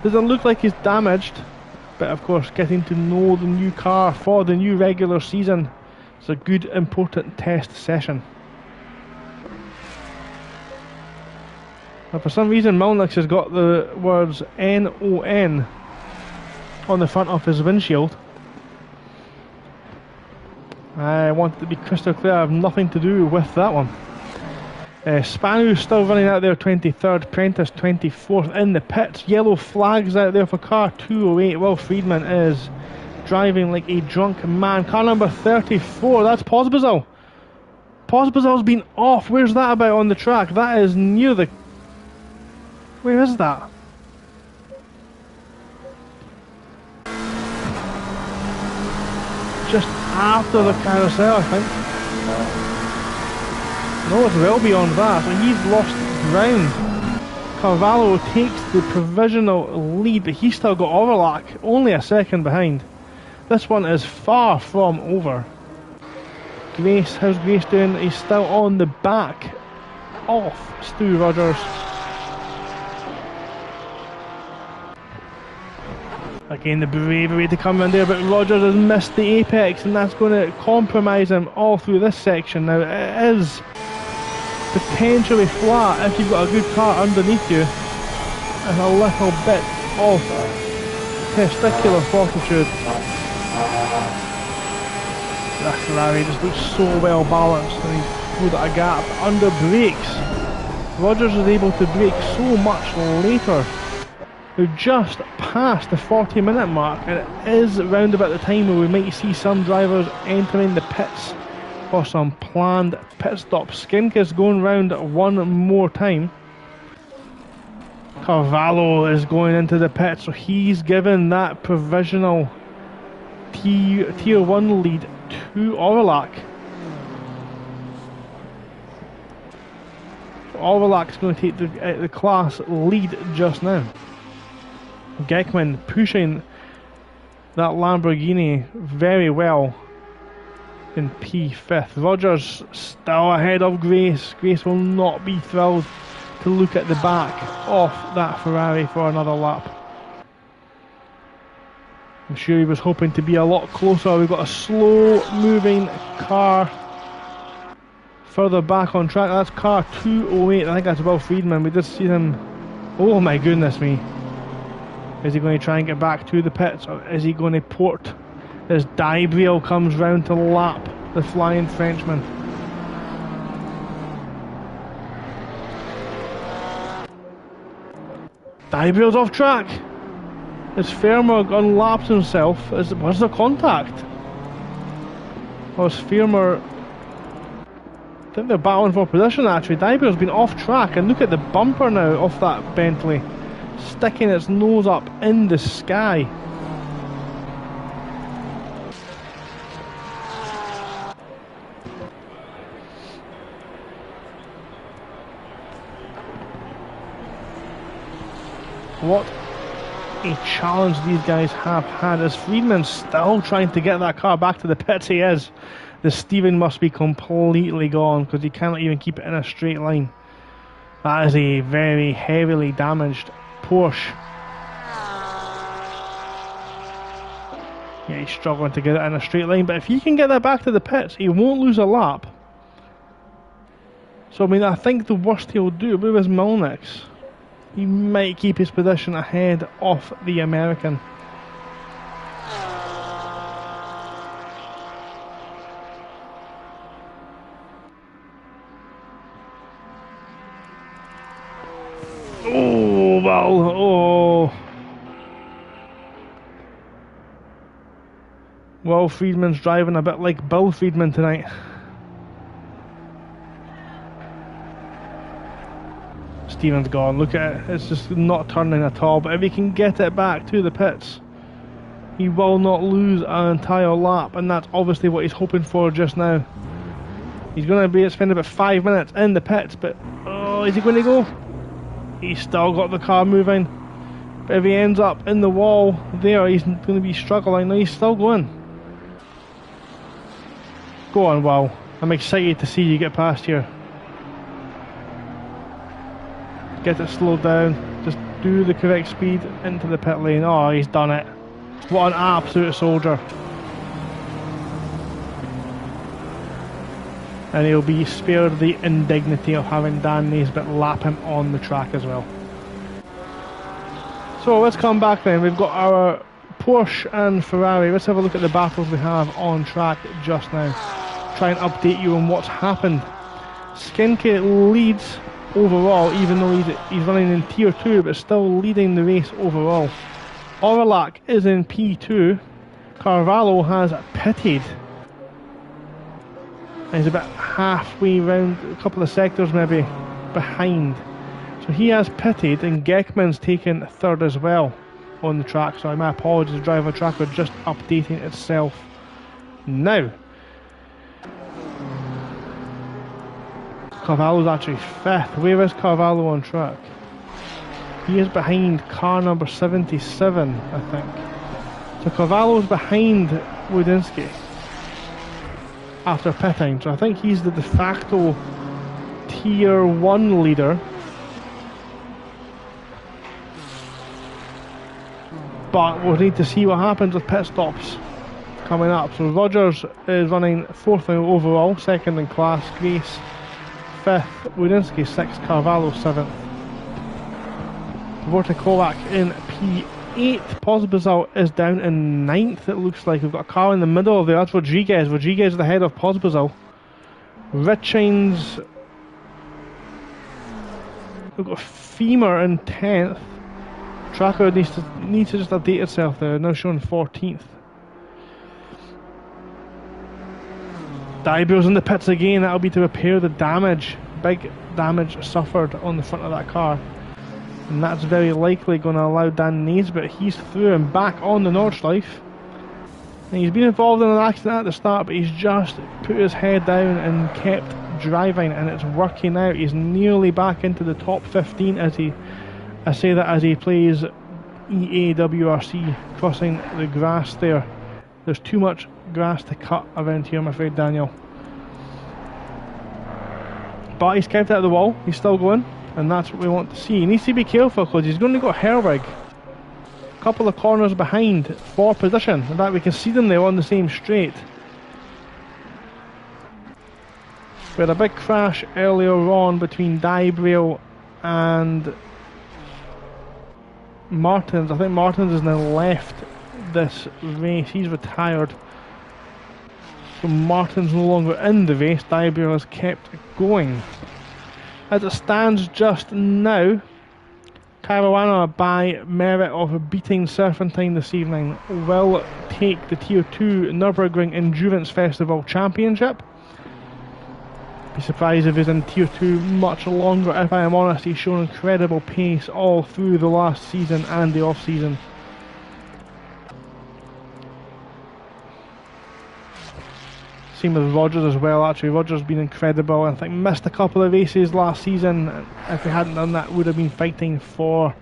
Doesn't look like he's damaged, but of course getting to know the new car for the new regular season is a good important test session. Now for some reason Malnix has got the words NON on the front of his windshield. I want it to be crystal clear, I have nothing to do with that one. Spanu's still running out there 23rd, Prentice 24th in the pits. Yellow flags out there for car 208. Will Friedman is driving like a drunk man. Car number 34, that's Pospisil. Pospisil's been off. Where's that about on the track? That is near the... Where is that? Just after the carousel, I think. No, it's well beyond that, so he's lost ground. Carvalho takes the provisional lead, but he's still got Overlap, only a second behind. This one is far from over. Grace, how's Grace doing? He's still on the back of Stu Rogers. Again, the bravery to come in there, but Rogers has missed the apex, and that's going to compromise him all through this section. Now, it is potentially flat if you've got a good car underneath you, and a little bit of testicular fortitude. That Ferrari just looks so well balanced, and he's pulled at a gap under brakes. Rogers is able to brake so much later. We're just past the 40-minute mark, and it is round about the time where we might see some drivers entering the pits for some planned pit stops. Skinkiss going round one more time. Carvalho is going into the pit, so he's given that provisional tier 1 lead to Orlac. So Orlac's going to take the class lead just now. Gekman pushing that Lamborghini very well in P5th. Rogers still ahead of Grace. Grace will not be thrilled to look at the back of that Ferrari for another lap. I'm sure he was hoping to be a lot closer. We've got a slow moving car further back on track. That's car 208. I think that's Will Friedman. We did see him. Oh my goodness me. Is he going to try and get back to the pits, or is he going to port as Dybriel comes round to lap the flying Frenchman? Dybriel's off track. As Fermer unlaps himself, was there contact? Or is Fermer... I think they're battling for position actually. Dybriel's been off track, and look at the bumper now of that Bentley, sticking its nose up in the sky. What a challenge these guys have had, as Friedman's still trying to get that car back to the pits. He is. The steering must be completely gone, because he cannot even keep it in a straight line. That is a very heavily damaged Porsche. Yeah, he's struggling to get it in a straight line, but if he can get that back to the pits, he won't lose a lap. So I mean, I think the worst he'll do with his Milniks, he might keep his position ahead of the American. Oh, well, oh. Well, Friedman's driving a bit like Bill Friedman tonight. Steven's gone, look at it, it's just not turning at all, but if he can get it back to the pits, he will not lose an entire lap, and that's obviously what he's hoping for just now. He's going to spend about 5 minutes in the pits, but oh, is he going to go? He's still got the car moving, but if he ends up in the wall there, he's going to be struggling. No, he's still going. Go on, Will. I'm excited to see you get past here. Get it slowed down. Just do the correct speed into the pit lane. Oh, he's done it. What an absolute soldier. And he'll be spared the indignity of having Dan Naisbitt lap him on the track as well. So let's come back then. We've got our Porsche and Ferrari. Let's have a look at the battles we have on track just now. Try and update you on what's happened. Skinky leads overall, even though he's running in tier 2, but still leading the race overall. Orlac is in P2. Carvalho has pitted. He's about halfway round, a couple of sectors maybe behind. So he has pitted, and Gekman's taken third as well on the track. Sorry, my apologies, driver tracker just updating itself now. Carvalho's actually 5th. Where is Carvalho on track? He is behind car number 77, I think. So Carvalho's behind Wodinski after pitting. So I think he's the de facto Tier 1 leader. But we'll need to see what happens with pit stops coming up. So Rogers is running 4th overall, 2nd in class. Grace 5th, Wodinski 6th, Carvalho 7th. Vortikovac in P8. Pospisil is down in 9th, it looks like. We've got a car in the middle of there. That's Rodriguez. Rodriguez is ahead of Pospisil. Richings. We've got Femur in 10th. Tracker needs to just update itself there. Now showing 14th. Dybier's in the pits again. That'll be to repair the damage. Big damage suffered on the front of that car. And that's very likely going to allow Dan Naisbitt. He's through and back on the Nordschleife. And he's been involved in an accident at the start, but he's just put his head down and kept driving, and it's working out. He's nearly back into the top 15 as he, I say that as he plays EAWRC, crossing the grass there. There's too much grass to cut around here, I'm afraid, Daniel. But he's kept it at the wall. He's still going, and that's what we want to see. He needs to be careful because he's going to go Herwig. A couple of corners behind for position. In fact, we can see them there on the same straight. We had a big crash earlier on between Dybrale and Martins. I think Martins has now left this race. He's retired. So Martins no longer in the race. Dybrale has kept going. As it stands just now, Caruana, by merit of beating Serpentine this evening, will take the Tier 2 Nurburgring Endurance Festival Championship. Be surprised if he's in Tier 2 much longer. If I am honest, he's shown incredible pace all through the last season and the off season. Same with Rogers as well. Actually, Rogers has been incredible. I think missed a couple of races last season. If he hadn't done that, would have been fighting for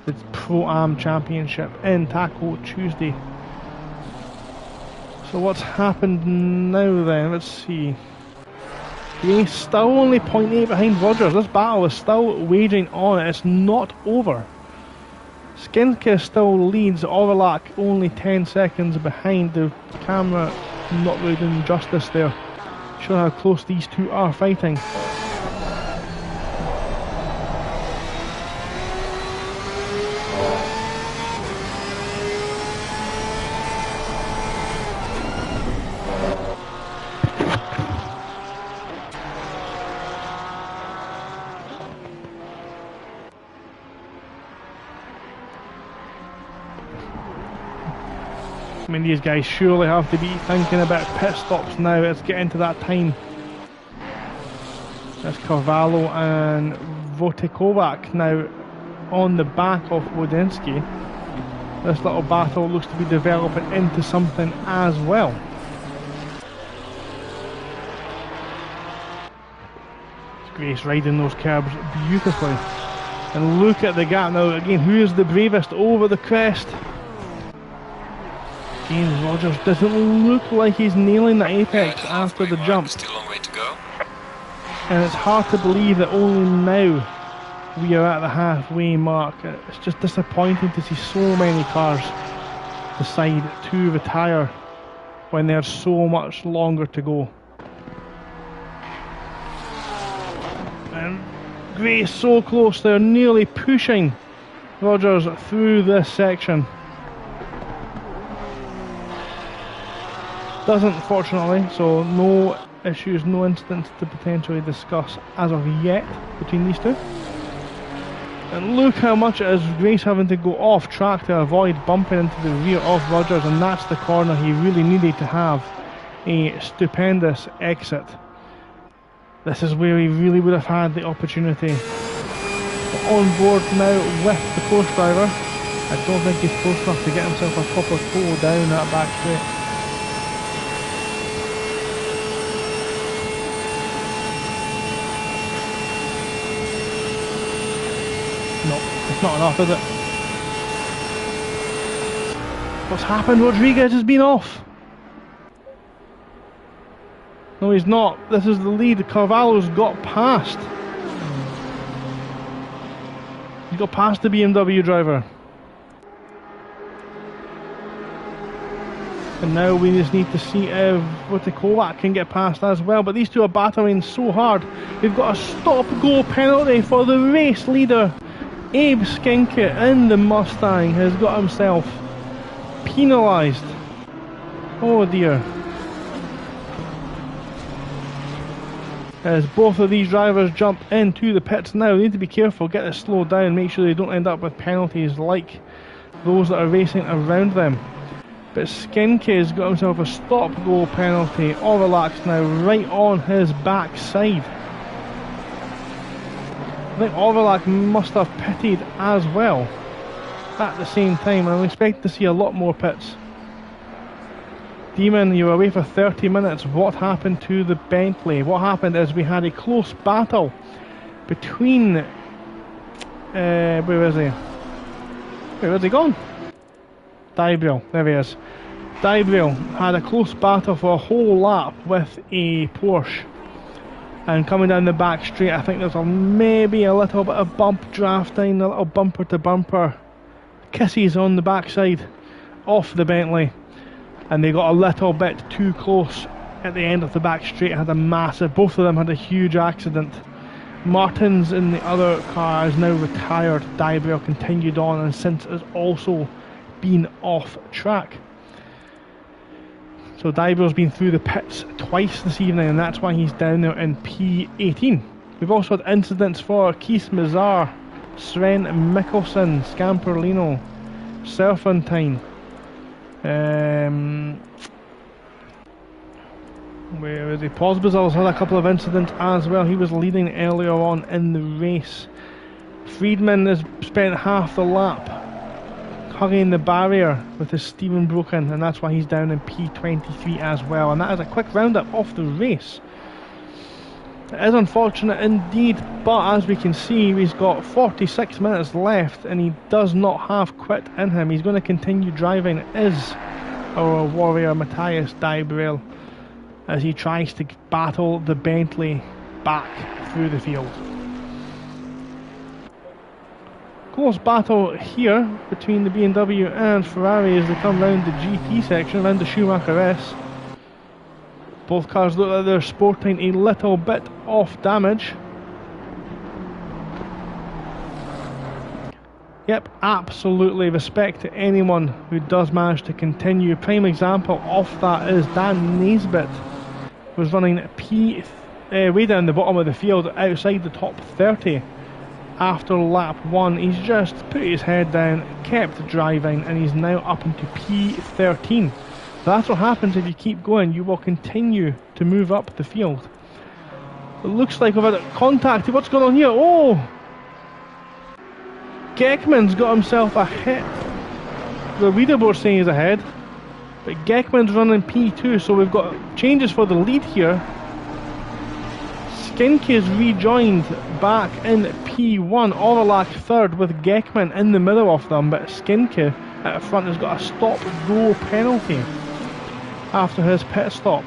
the Pro-Am Championship in Taco Tuesday. So what's happened now then? Let's see. He's still only 0.8 behind Rogers. This battle is still waging on. It's not over. Skinka still leads. Orlac only 10 seconds behind. The camera not really doing justice there. Show how close these two are fighting. I mean, these guys surely have to be thinking about pit stops now. It's getting to that time. That's Carvalho and Vortikovac now on the back of Wodinski. This little battle looks to be developing into something as well. It's Grace riding those curbs beautifully. And look at the gap now. Again, who is the bravest over the crest? James Rogers doesn't look like he's nailing the apex after the jump. Still a long way to go. And it's hard to believe that only now we are at the halfway mark. It's just disappointing to see so many cars decide to retire when there's so much longer to go. And Grace so close, they're nearly pushing Rogers through this section. Doesn't, fortunately, so no issues, no incidents to potentially discuss as of yet between these two. And look how much it is Grace having to go off track to avoid bumping into the rear of Rogers, and that's the corner he really needed to have a stupendous exit. This is where he really would have had the opportunity. But on board now with the course driver. I don't think he's close enough to get himself a proper pull down that back straight. It's not enough, is it? What's happened? Rodriguez has been off. No, he's not. This is the lead. Carvalho's got past. He's got past the BMW driver. And now we just need to see if Kovac can get past as well. But these two are battling so hard. We've got a stop-go penalty for the race leader. Abe Skinke in the Mustang has got himself penalised. Oh dear. As both of these drivers jump into the pits now, they need to be careful, get this slowed down, make sure they don't end up with penalties like those that are racing around them. But Skinke has got himself a stop-go penalty. Orlak's now right on his backside. I think Orlak must have pitted as well at the same time. I'm expecting to see a lot more pits. Demon, you were away for 30 minutes. What happened to the Bentley? What happened is we had a close battle between... where is he? Where's he gone? Dybril, there he is. Dybril had a close battle for a whole lap with a Porsche. And coming down the back straight, I think there's maybe a little bit of bump drafting, a little bumper to bumper kisses on the backside off the Bentley. And they got a little bit too close at the end of the back straight. Had a massive, both of them had a huge accident. Martins in the other car is now retired. Dybril continued on and since has also been off track. So Dybril's been through the pits twice this evening and that's why he's down there in P18. We've also had incidents for Keith Mazar, Sven Mikkelsen, Scamperlino, Serpentine. Where is he? Posbazal's had a couple of incidents as well. He was leading earlier on in the race. Friedman has spent half the lap hugging the barrier with his steering broken, and that's why he's down in P23 as well. And that is a quick roundup of the race. It is unfortunate indeed, but as we can see, he's got 46 minutes left and he does not have quit in him. He's going to continue driving as our warrior Matthias Dybril as he tries to battle the Bentley back through the field. Close battle here between the BMW and Ferrari as they come round the GT section, round the Schumacher S. Both cars look like they're sporting a little bit of damage. Yep, absolutely respect to anyone who does manage to continue. Prime example of that is Dan Naisbitt, was running way down the bottom of the field outside the top 30 after lap 1. He's just put his head down, kept driving, and he's now up into P13. That's what happens if you keep going. You will continue to move up the field. It looks like we've had contact. What's going on here? Oh! Geckman's got himself a hit. The leaderboard saying he's ahead. But Geckman's running P2, so we've got changes for the lead here. Skinke is rejoined back in P1. Orlak third with Geckman in the middle of them, but Skinke at the front has got a stop-go penalty after his pit stop.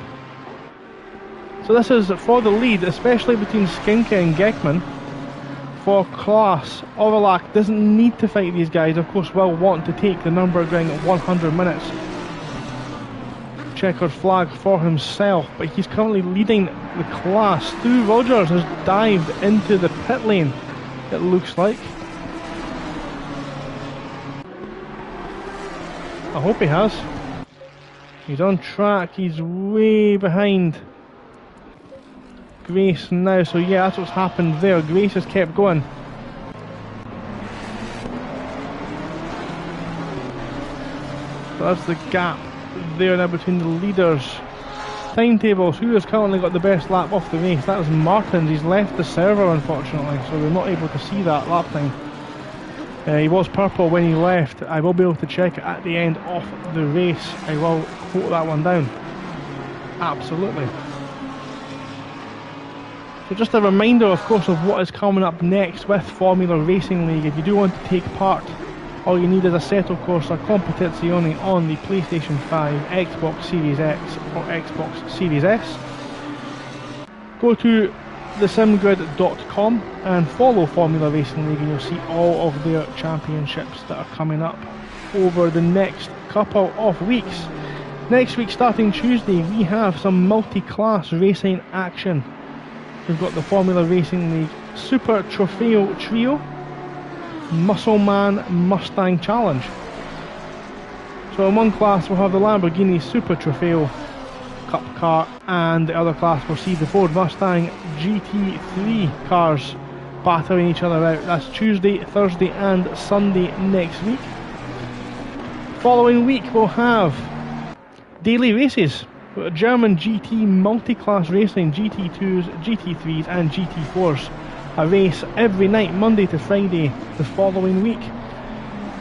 So this is for the lead, especially between Skinke and Geckman. For class, Orlak doesn't need to fight these guys, of course will want to take the Nurburgring 100 minutes checkered flag for himself, but he's currently leading the class. Stu Rogers has dived into the pit lane, it looks like. I hope he has. He's on track, he's way behind Grace now, so yeah, that's what's happened there. Grace has kept going. So that's the gap there now between the leaders. Timetables, who has currently got the best lap off the race? That was Martins. He's left the server unfortunately, so we're not able to see that lap time. He was purple when he left. I will be able to check it at the end of the race. I will quote that one down. Absolutely. So just a reminder, of course, of what is coming up next with Formula Racing League. If you do want to take part, all you need is Assetto Corsa Competizione on the PlayStation 5, Xbox Series X or Xbox Series S. Go to thesimgrid.com and follow Formula Racing League, and you'll see all of their championships that are coming up over the next couple of weeks. Next week, starting Tuesday, we have some multi-class racing action. We've got the Formula Racing League Super Trofeo Trio, Muscleman Mustang Challenge. So in one class we'll have the Lamborghini Super Trofeo Cup car, and the other class will see the Ford Mustang GT3 cars battering each other out. That's Tuesday, Thursday and Sunday next week. Following week we'll have daily races. German GT multi-class racing, GT2s, GT3s and GT4s. A race every night, Monday to Friday, the following week.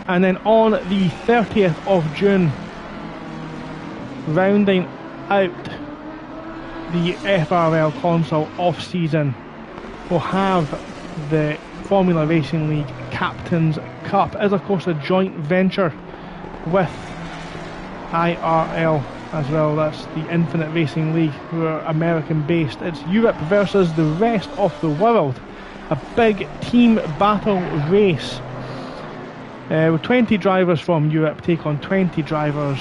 And then on the 30th of June, rounding out the FRL console off-season, we'll have the Formula Racing League Captain's Cup. It is of course a joint venture with IRL as well. That's the Infinite Racing League, who are American based. It's Europe versus the rest of the world. A big team battle race. With 20 drivers from Europe take on 20 drivers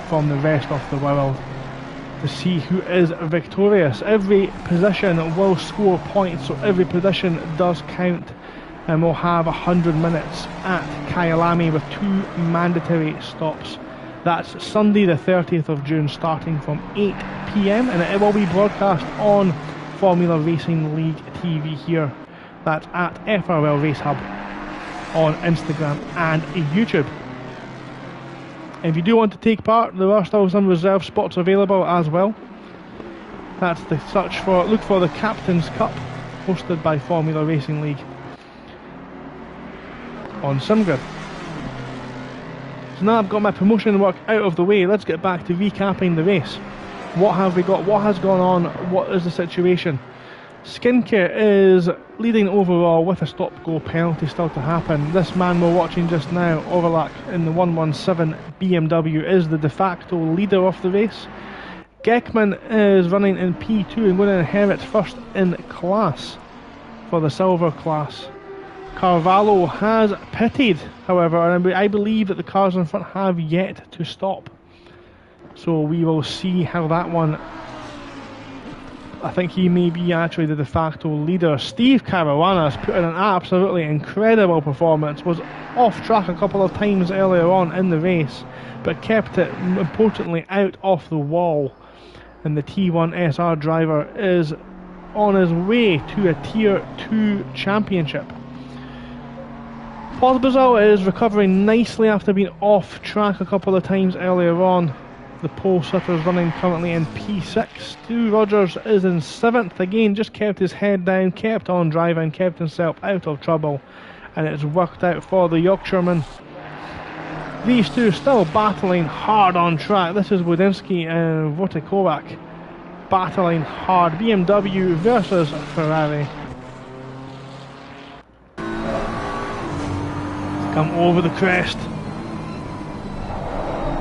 from the rest of the world to see who is victorious. Every position will score points, so every position does count, and we'll have 100 minutes at Kyalami with 2 mandatory stops. That's Sunday the 30th of June starting from 8 PM, and it will be broadcast on Formula Racing League TV here. That's at FRL Race Hub on Instagram and YouTube. If you do want to take part, there are still some reserve spots available as well. That's the search for, look for the Captain's Cup, hosted by Formula Racing League on SimGrid. So now I've got my promotion work out of the way, let's get back to recapping the race. What have we got? What has gone on? What is the situation? Skincare is leading overall with a stop-go penalty still to happen. This man we're watching just now, Orlak in the 117 BMW, is the de facto leader of the race. Geckman is running in P2 and going to inherit first in class for the silver class. Carvalho has pitted, however, and I believe that the cars in front have yet to stop. So we will see how that one... I think he may be actually the de facto leader. Steve Caruana has put in an absolutely incredible performance, was off track a couple of times earlier on in the race, but kept it, importantly, out off the wall. And the T1 SR driver is on his way to a Tier 2 championship. Pospisil is recovering nicely after being off track a couple of times earlier on. The pole sitter is running currently in P6. Stu Rogers is in 7th again, just kept his head down, kept on driving, kept himself out of trouble, and it's worked out for the Yorkshireman. These two still battling hard on track. This is Wodinski and Wojtkovac battling hard. BMW versus Ferrari. Come over the crest.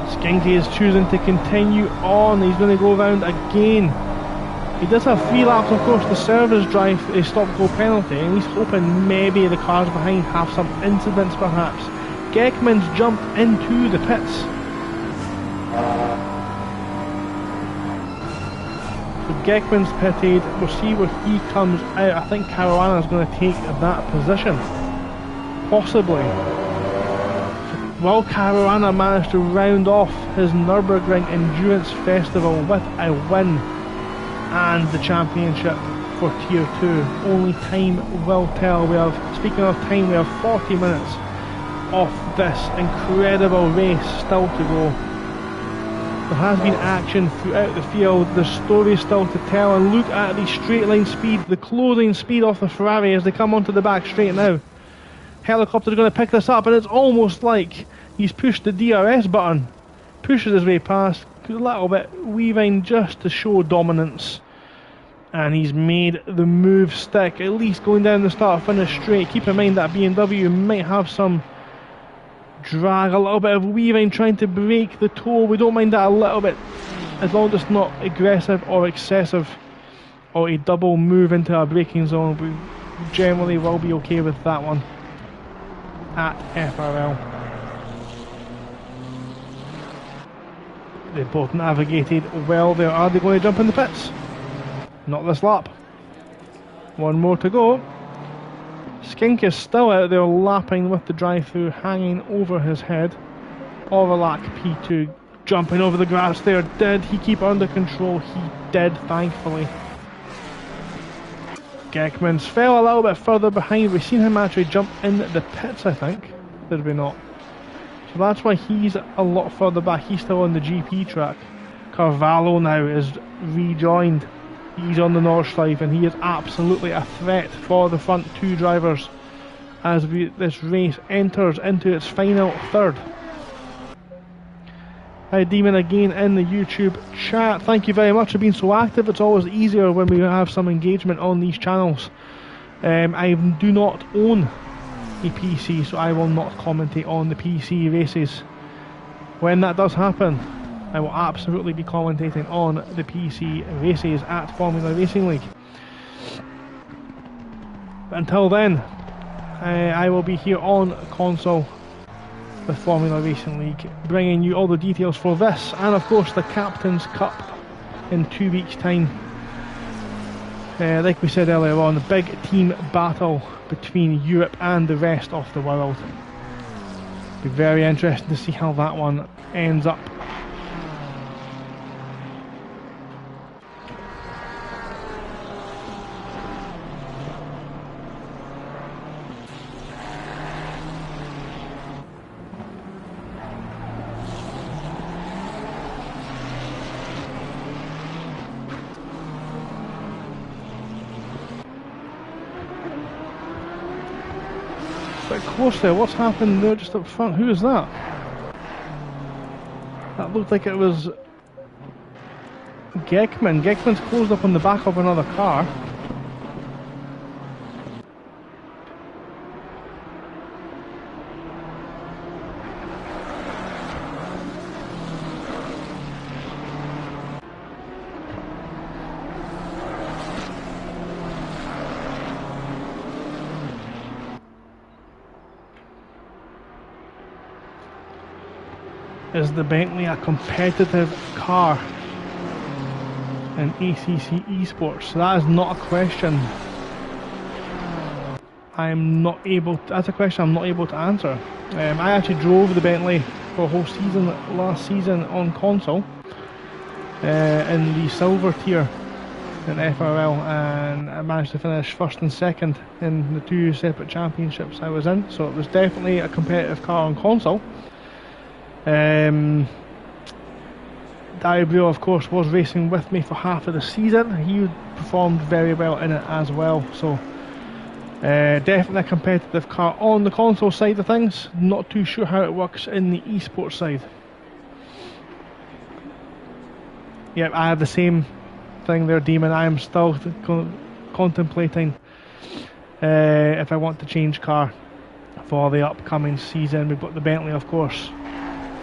Skinky is choosing to continue on. He's going to go around again. He does have 3 laps, of course, to serve his drive, a stop-go penalty, and he's hoping maybe the cars behind have some incidents perhaps. Geckman's jumped into the pits. So Geckman's pitted. We'll see where he comes out. I think Caruana is going to take that position. Possibly. Will Caruana manage to round off his Nurburgring Endurance Festival with a win and the championship for Tier 2? Only time will tell. We have, speaking of time, we have 40 minutes of this incredible race still to go. There has been action throughout the field. There's stories still to tell, and look at the straight line speed, the closing speed of the Ferrari as they come onto the back straight now. Helicopter's going to pick this up, and it's almost like he's pushed the DRS button, pushes his way past, a little bit weaving just to show dominance, And he's made the move stick, at least going down the start-finish straight. Keep in mind that BMW might have some drag, a little bit of weaving, trying to break the toe. We don't mind that a little bit, as long as it's not aggressive or excessive, or a double move into a braking zone. We generally will be okay with that one at FRL. They both navigated well there. Are they going to jump in the pits? Not this lap. One more to go. Skink is still out there lapping with the drive-through hanging over his head. Orlac P2 jumping over the grass there. Did he keep under control? He did, thankfully. Gekmans fell a little bit further behind. We've seen him actually jump in the pits, I think. Did we not? So that's why he's a lot further back. He's still on the GP track. Carvalho now is rejoined. He's on the Nordschleife and he is absolutely a threat for the front two drivers as this race enters into its final third. Hi Demon again in the YouTube chat. Thank you very much for being so active. It's always easier when we have some engagement on these channels. I do not own a PC, so I will not commentate on the PC races. When that does happen, I will absolutely be commentating on the PC races at Formula Racing League. But until then, I will be here on console with Formula Racing League, bringing you all the details for this and of course the Captain's Cup in 2 weeks' time. Like we said earlier on, the big team battle between Europe and the rest of the world. Be very interesting to see how that one ends up. Close there, what's happened there just up front? Who is that? That looked like it was Gekman. Gekman's closed up on the back of another car. Is the Bentley a competitive car in ACC Esports? That is not a question. That's a question I'm not able to answer. I actually drove the Bentley for a whole season last season on console in the silver tier in FRL, and I managed to finish first and second in the two separate championships I was in, so it was definitely a competitive car on console. Dario of course was racing with me for half of the season. He performed very well in it as well, so definitely a competitive car on the console side of things. Not too sure how it works in the esports side. Yep, I have the same thing there, Demon. I am still contemplating if I want to change car for the upcoming season. We've got the Bentley of course,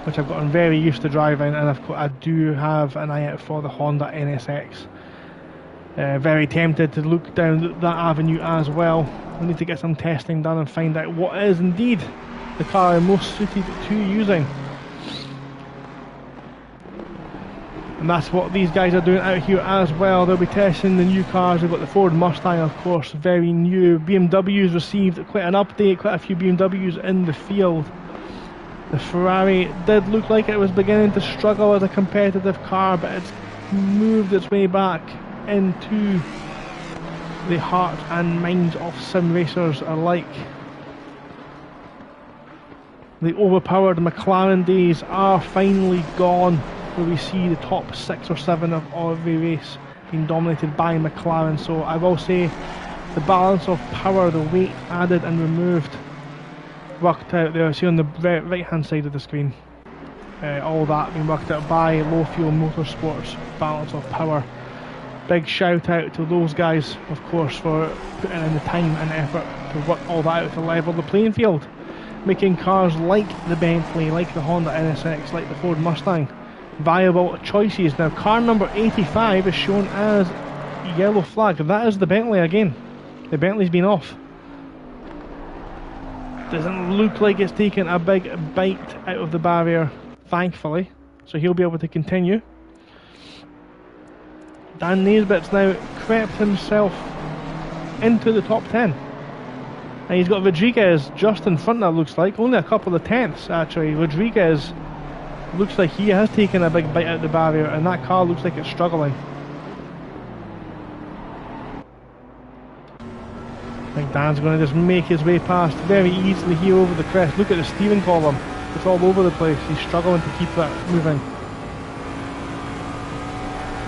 which I've gotten very used to driving, and I do have an eye out for the Honda NSX. Very tempted to look down that avenue as well. We need to get some testing done and find out what is indeed the car I'm most suited to using. And that's what these guys are doing out here as well. They'll be testing the new cars. We've got the Ford Mustang of course, very new. BMW's received quite an update, quite a few BMWs in the field. The Ferrari did look like it was beginning to struggle as a competitive car, but it's moved its way back into the heart and minds of sim racers alike. The overpowered McLaren days are finally gone, where we see the top 6 or 7 of every race being dominated by McLaren. So I will say the balance of power, the weight added and removed, worked out there. See on the right hand side of the screen, all that being worked out by Low Fuel Motorsports balance of power Big shout out to those guys, of course, for putting in the time and effort to work all that out to level the playing field, making cars like the Bentley, like the Honda NSX, like the Ford Mustang viable choices. Now car number 85 is shown as yellow flag. That is the Bentley again. The Bentley's been off. Doesn't look like it's taken a big bite out of the barrier, thankfully, so he'll be able to continue. Dan Naisbitt's now crept himself into the top 10. And he's got Rodriguez just in front, that looks like. Only a couple of tenths, actually. Rodriguez looks like he has taken a big bite out of the barrier, and that car looks like it's struggling. I think Dan's going to just make his way past very easily here over the crest. Look at the steering column. It's all over the place. He's struggling to keep that moving.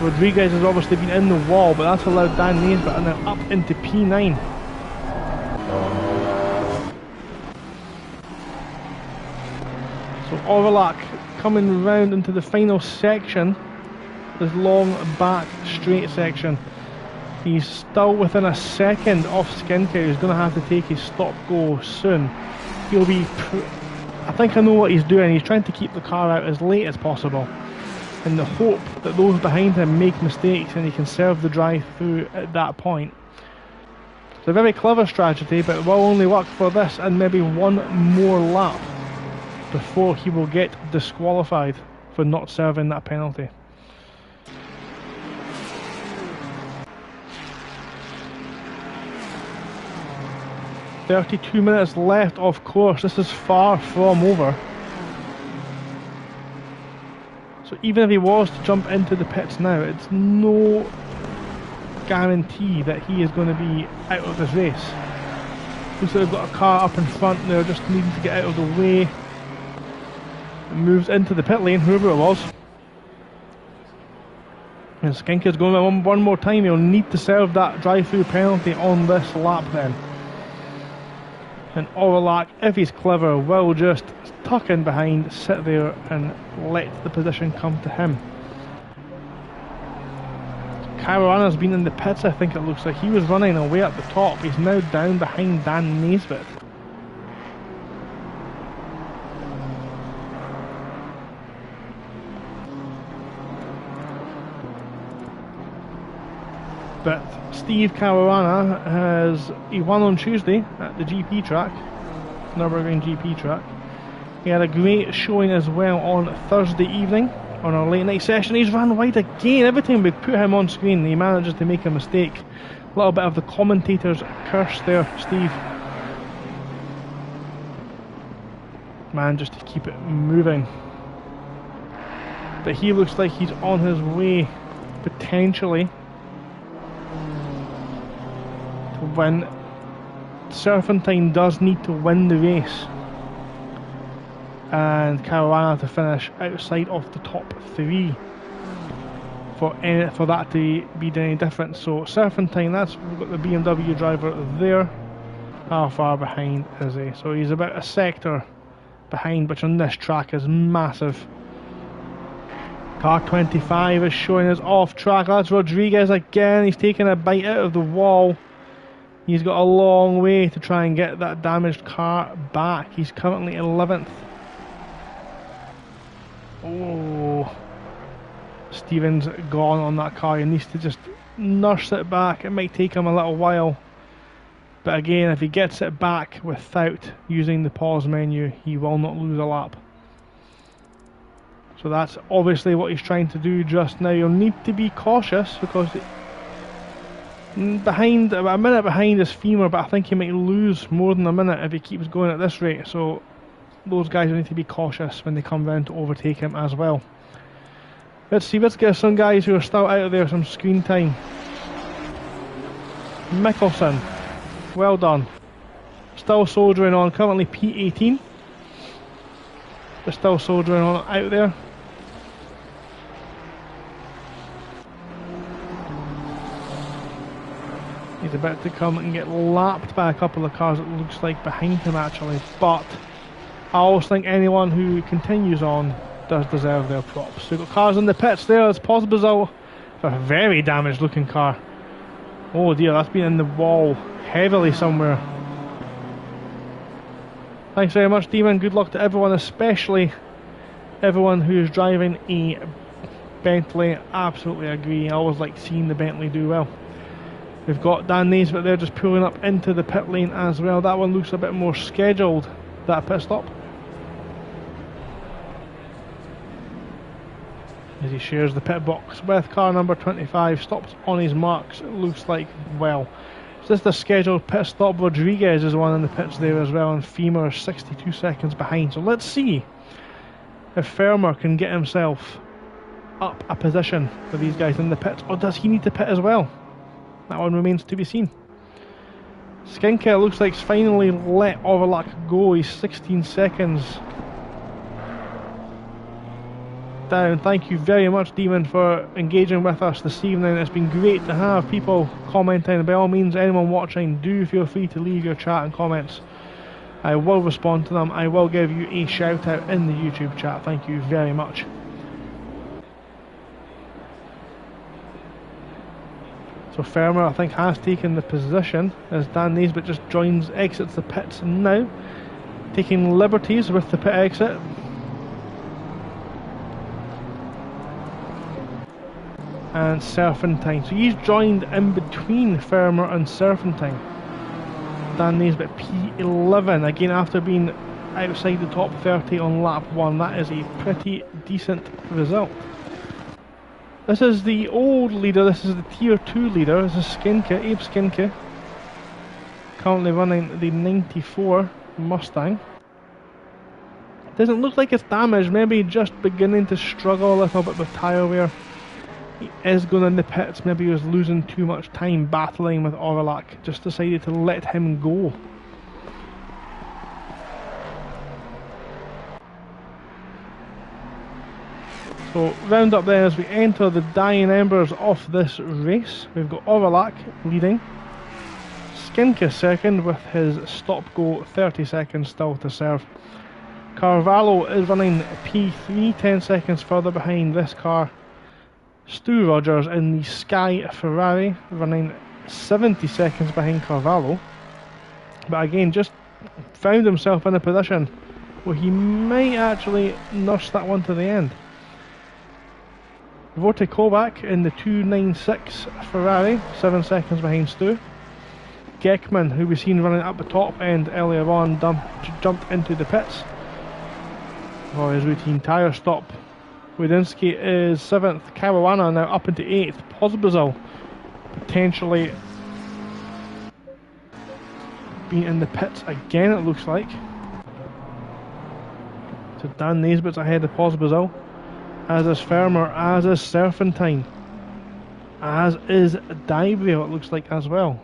Rodriguez has obviously been in the wall, but that's allowed Dan Naisbitt now up into P9. So Orlac coming round into the final section, this long back straight section. He's still within a second off Skinker. He's going to have to take his stop-go soon. He'll be... I think I know what he's doing. He's trying to keep the car out as late as possible, in the hope that those behind him make mistakes and he can serve the drive-through at that point. It's a very clever strategy, but it will only work for this and maybe one more lap before he will get disqualified for not serving that penalty. "32 minutes left, of course. This is far from over. So even if he was to jump into the pits now, it's no guarantee that he is going to be out of this race. Looks like they've got a car up in front there, just needing to get out of the way. It moves into the pit lane, whoever it was. And Skinker's going one more time. He'll need to serve that drive-through penalty on this lap then. And Orlac, if he's clever, will just tuck in behind, sit there and let the position come to him. Caruana's been in the pits, I think it looks like. He was running away at the top. He's now down behind Dan Naisbitt. But Steve Caruana he won on Tuesday at the GP track, Nurburgring GP track. He had a great showing as well on Thursday evening on our late night session. He's run wide again. Every time we put him on screen, he manages to make a mistake. A little bit of the commentator's curse there, Steve. Manages to keep it moving. But he looks like he's on his way, potentially, when Serpentine does need to win the race and Caruana to finish outside of the top 3 for that to be any different. So Serpentine, we've got the BMW driver there. How far behind is he? So he's about a sector behind, which on this track is massive. Car 25 is showing us off track. That's Rodriguez again. He's taking a bite out of the wall. He's got a long way to try and get that damaged car back. He's currently 11th. Oh, Stevens gone on that car. He needs to just nurse it back. It might take him a little while, but again, if he gets it back without using the pause menu, he will not lose a lap. So that's obviously what he's trying to do just now. You'll need to be cautious because behind, about a minute behind is Femur, but I think he might lose more than a minute if he keeps going at this rate. So those guys will need to be cautious when they come round to overtake him as well. Let's get some guys who are still out there some screen time. Mickelson, well done. Still soldiering on, currently P18. But still soldiering on out there. He's about to come and get lapped by a couple of cars, it looks like, behind him actually. But I always think anyone who continues on does deserve their props. So we've got cars in the pits there. It's Pospisil It's a very damaged looking car. Oh dear, that's been in the wall heavily somewhere. Thanks very much, Demon. Good luck to everyone, especially everyone who's driving a Bentley. Absolutely agree. I always like seeing the Bentley do well. We've got Dan Naismith there just pulling up into the pit lane as well. That one looks a bit more scheduled, that pit stop. As he shares the pit box with car number 25, stops on his marks. It looks like, well, it's just a scheduled pit stop. Rodriguez is one in the pits there as well, and Femer is 62 seconds behind. So let's see if Fermer can get himself up a position for these guys in the pits, or does he need to pit as well? That one remains to be seen. Skinker looks like he's finally let Overlock go. He's 16 seconds down. Thank you very much, Demon, for engaging with us this evening. It's been great to have people commenting. By all means, anyone watching, do feel free to leave your chat and comments. I will respond to them. I will give you a shout out in the YouTube chat. Thank you very much. So Fermer, I think, has taken the position as Dan Naismith just exits the pits now, taking liberties with the pit exit. And Serpentine, so he's joined in between Fermer and Serpentine. Dan Naismith P11, again after being outside the top 30 on lap 1. That is a pretty decent result. This is the old leader, this is the tier 2 leader. This is Skinke, Abe Skinke, currently running the 94 Mustang. Doesn't look like it's damaged, maybe just beginning to struggle a little bit with tyre wear. He is going in the pits, maybe he was losing too much time battling with Orlac, just decided to let him go. So round up there as we enter the dying embers of this race. We've got Orlac leading, Skinke second with his stop go, 30 seconds still to serve. Carvalho is running P3, 10 seconds further behind this car. Stu Rogers in the Sky Ferrari running 70 seconds behind Carvalho, but again just found himself in a position where he might actually nurse that one to the end. Vote Kovac in the 296 Ferrari, 7 seconds behind Stu. Geckman, who we've seen running up the top end earlier on, jumped into the pits for his routine tyre stop. Wadinsky is 7th, Caruana now up into 8th, Pozbazil potentially being in the pits again, it looks like. So Dan Naismith's ahead of Pozbazil, as is Fermer, as is Serpentine, as is Dybrio, it looks like as well.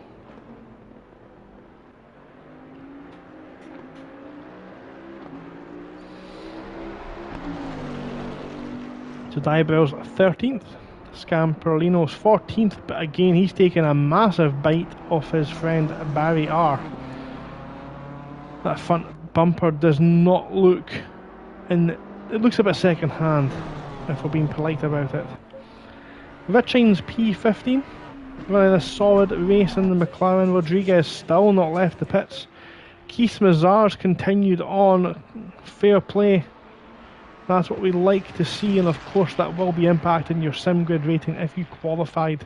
So Dybrill's 13th, Scamperlino's 14th, but again he's taken a massive bite off his friend Barry R. That front bumper does not look it looks a bit second hand, if we're being polite about it. Richings P15, running a solid race in the McLaren. Rodriguez still not left the pits. Keith Mazars continued on, fair play. That's what we like to see, and of course that will be impacting your SimGrid rating if you qualified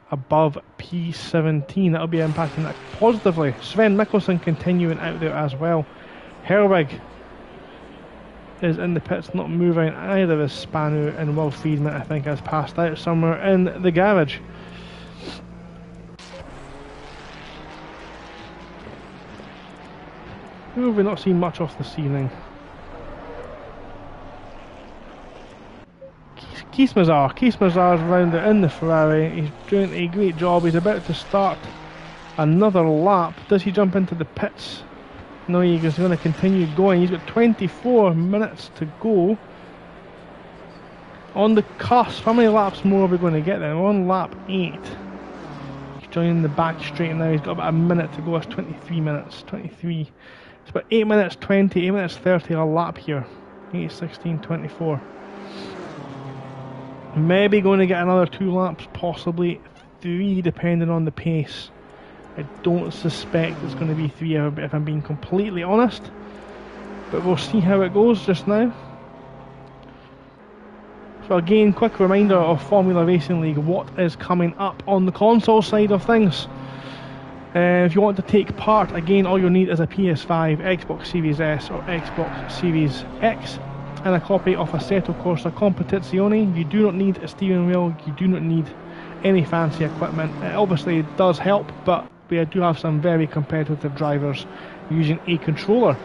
above P17. That'll be impacting that positively. Sven Mikkelsen continuing out there as well. Herwig is in the pits, not moving. Either is Spanu, and Will Friedman, I think, has passed out somewhere in the garage. Who have we not seen much of this evening? Keith Mazar's round there in the Ferrari. He's doing a great job. He's about to start another lap. Does he jump into the pits? No, he's going to continue going. He's got 24 minutes to go. On the cusp. How many laps more are we going to get then? We're on lap 8. He's joining the back straight now. He's got about a minute to go. That's 23 minutes. 23. It's about 8 minutes 20, 8 minutes 30 a lap here. 8, 16, 24. Maybe going to get another 2 laps, possibly 3 depending on the pace. I don't suspect it's going to be 3 if I'm being completely honest, but we'll see how it goes just now. So again, quick reminder of Formula Racing League, what is coming up on the console side of things. If you want to take part, again, all you'll need is a PS5, Xbox Series S or Xbox Series X and a copy of Assetto Corsa Competizione. You do not need a steering wheel, you do not need any fancy equipment. It obviously does help, but we do have some very competitive drivers using a controller.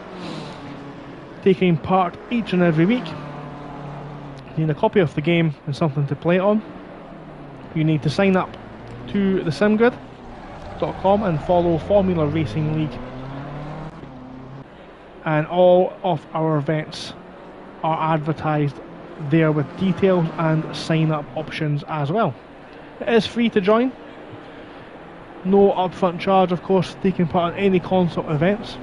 Taking part each and every week. You need a copy of the game and something to play it on. You need to sign up to thesimgrid.com and follow Formula Racing League. And all of our events are advertised there with details and sign up options as well. It is free to join. No upfront charge, of course, taking part in any console events.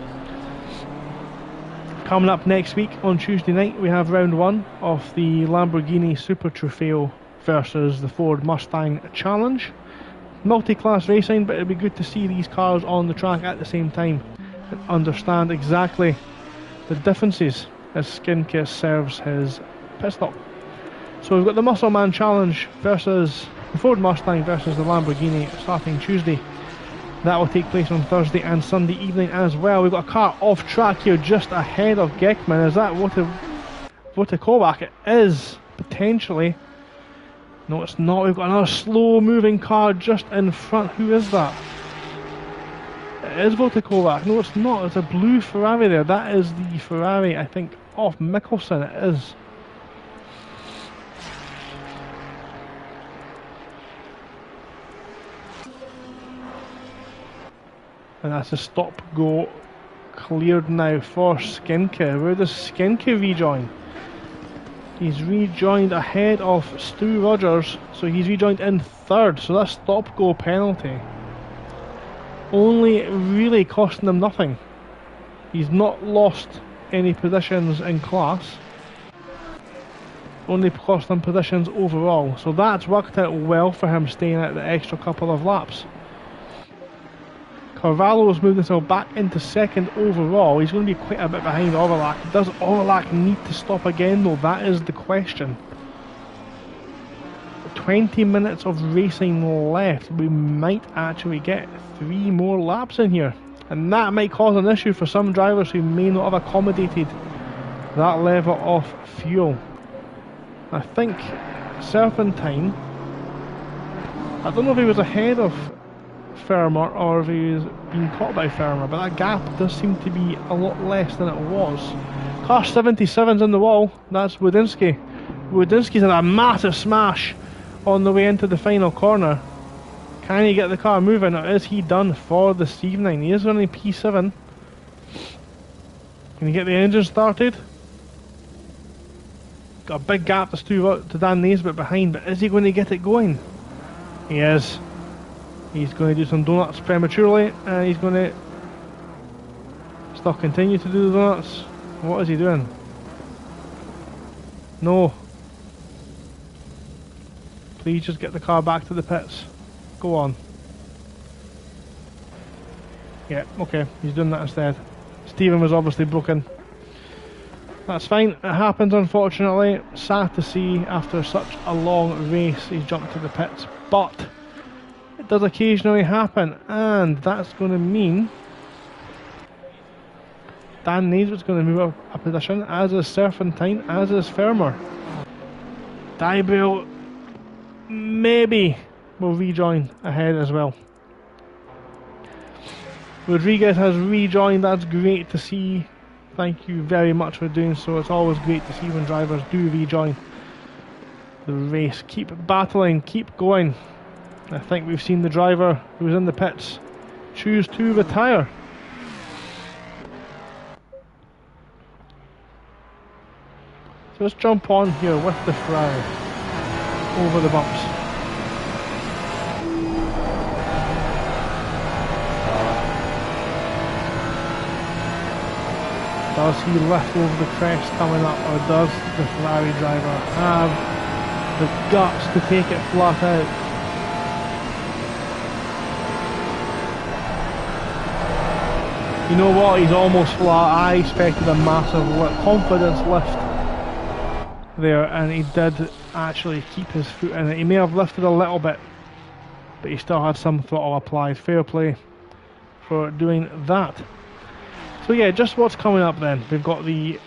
Coming up next week on Tuesday night, we have round 1 of the Lamborghini Super Trofeo versus the Ford Mustang Challenge. Multi-class racing, but it'll be good to see these cars on the track at the same time and understand exactly the differences as Skincare serves his pit stop. So we've got the Muscle Man Challenge versus the Ford Mustang versus the Lamborghini starting Tuesday. That will take place on Thursday and Sunday evening as well. We've got a car off track here just ahead of Geckman. Is that Kovac? It is, potentially. No, it's not. We've got another slow moving car just in front. Who is that? It is Kovac. No, it's not. It's a blue Ferrari there. That is the Ferrari, I think, off Mickelson. It is. And that's a stop-go cleared now for Skinke. Where does Skinke rejoin? He's rejoined ahead of Stu Rogers, so he's rejoined in 3rd, so that's stop-go penalty. Only really costing him nothing. He's not lost any positions in class. Only cost him positions overall, so that's worked out well for him staying out the extra couple of laps. Carvalho's moved himself back into 2nd overall. He's going to be quite a bit behind Orlac. Does Orlac need to stop again though? That is the question. 20 minutes of racing left. We might actually get 3 more laps in here. And that might cause an issue for some drivers who may not have accommodated that level of fuel. I think Serpentine, I don't know if he was ahead of Firmer or if he was being caught by Firmer, but that gap does seem to be a lot less than it was. Car 77's in the wall. That's Wodinski. Wodinski's had a massive smash on the way into the final corner. Can he get the car moving, or is he done for this evening? He is running P7. Can he get the engine started? Got a big gap to Dan Naisbitt behind, but is he going to get it going? He is. He's going to do some donuts prematurely, and he's going to still continue to do the donuts. What is he doing? No. Please just get the car back to the pits. Go on. Yeah, okay, he's doing that instead. Stephen was obviously broken. That's fine, it happens unfortunately. Sad to see after such a long race he's jumped to the pits, but it does occasionally happen, and that's going to mean Dan Naisbitt's going to move up a position, as is Serpentine, as is Firmer. Dybale maybe will rejoin ahead as well. Rodriguez has rejoined, that's great to see. Thank you very much for doing so. It's always great to see when drivers do rejoin the race. Keep battling, keep going. I think we've seen the driver who was in the pits choose to retire. So let's jump on here with the Ferrari over the bumps. Does he lift over the crest coming up, or does the Ferrari driver have the guts to take it flat out. You know what, he's almost flat. I expected a massive confidence lift there, and he did actually keep his foot in it. He may have lifted a little bit, but he still had some throttle applied. Fair play for doing that. So yeah, just what's coming up then. We've got the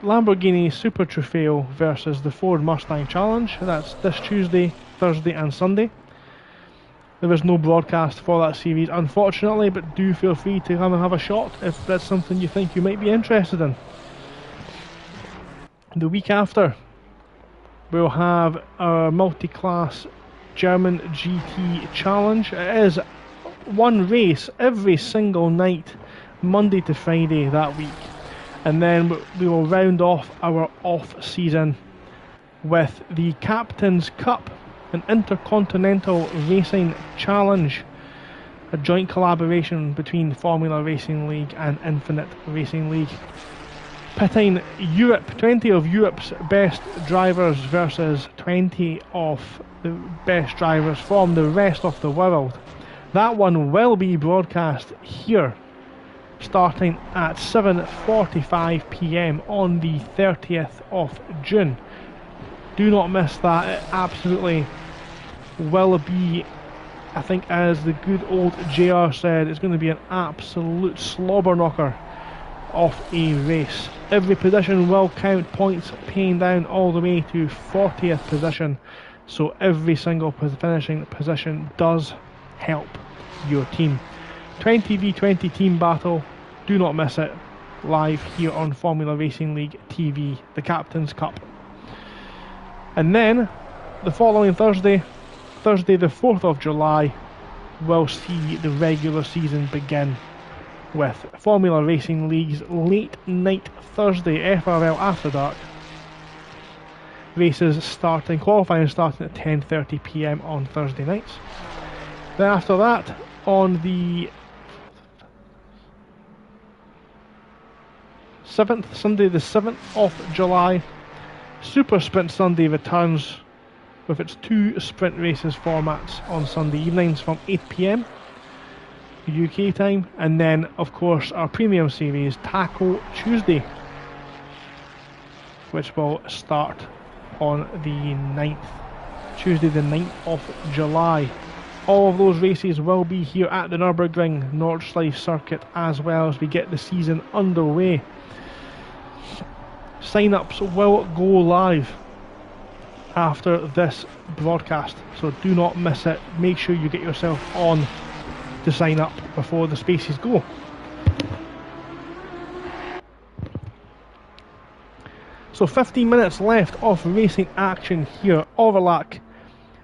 Lamborghini Super Trofeo versus the Ford Mustang Challenge. That's this Tuesday, Thursday and Sunday. There is no broadcast for that series, unfortunately, but do feel free to come and have a shot if that's something you think you might be interested in. The week after, we'll have our multi-class German GT Challenge. It is one race every single night, Monday to Friday that week. And then we will round off our off-season with the Captain's Cup, an intercontinental racing challenge, a joint collaboration between Formula Racing League and Infinite Racing League, pitting Europe, 20 of Europe's best drivers versus 20 of the best drivers from the rest of the world. That one will be broadcast here starting at 7:45 PM on the 30th of June. Do not miss that. It absolutely will be, I think, as the good old JR said, it's going to be an absolute slobber knocker of a race. Every position will count, points paying down all the way to 40th position, so every single finishing position does help your team. 20v20 team battle, do not miss it, live here on Formula Racing League TV, the Captain's Cup. And then the following Thursday the 4th of July, will see the regular season begin with Formula Racing League's late night Thursday FRL After Dark. Races starting, qualifying starting at 10:30 PM on Thursday nights. Then after that, on the 7th, Sunday the 7th of July, Super Sprint Sunday returns with its 2 sprint races formats on Sunday evenings from 8 PM UK time, and then of course our premium series Taco Tuesday, which will start on the 9th, Tuesday the 9th of July. All of those races will be here at the Nurburgring Nordschleife circuit as well as we get the season underway. Sign-ups will go live after this broadcast, so do not miss it. Make sure you get yourself on to sign up before the spaces go. So 15 minutes left of racing action here. Overlap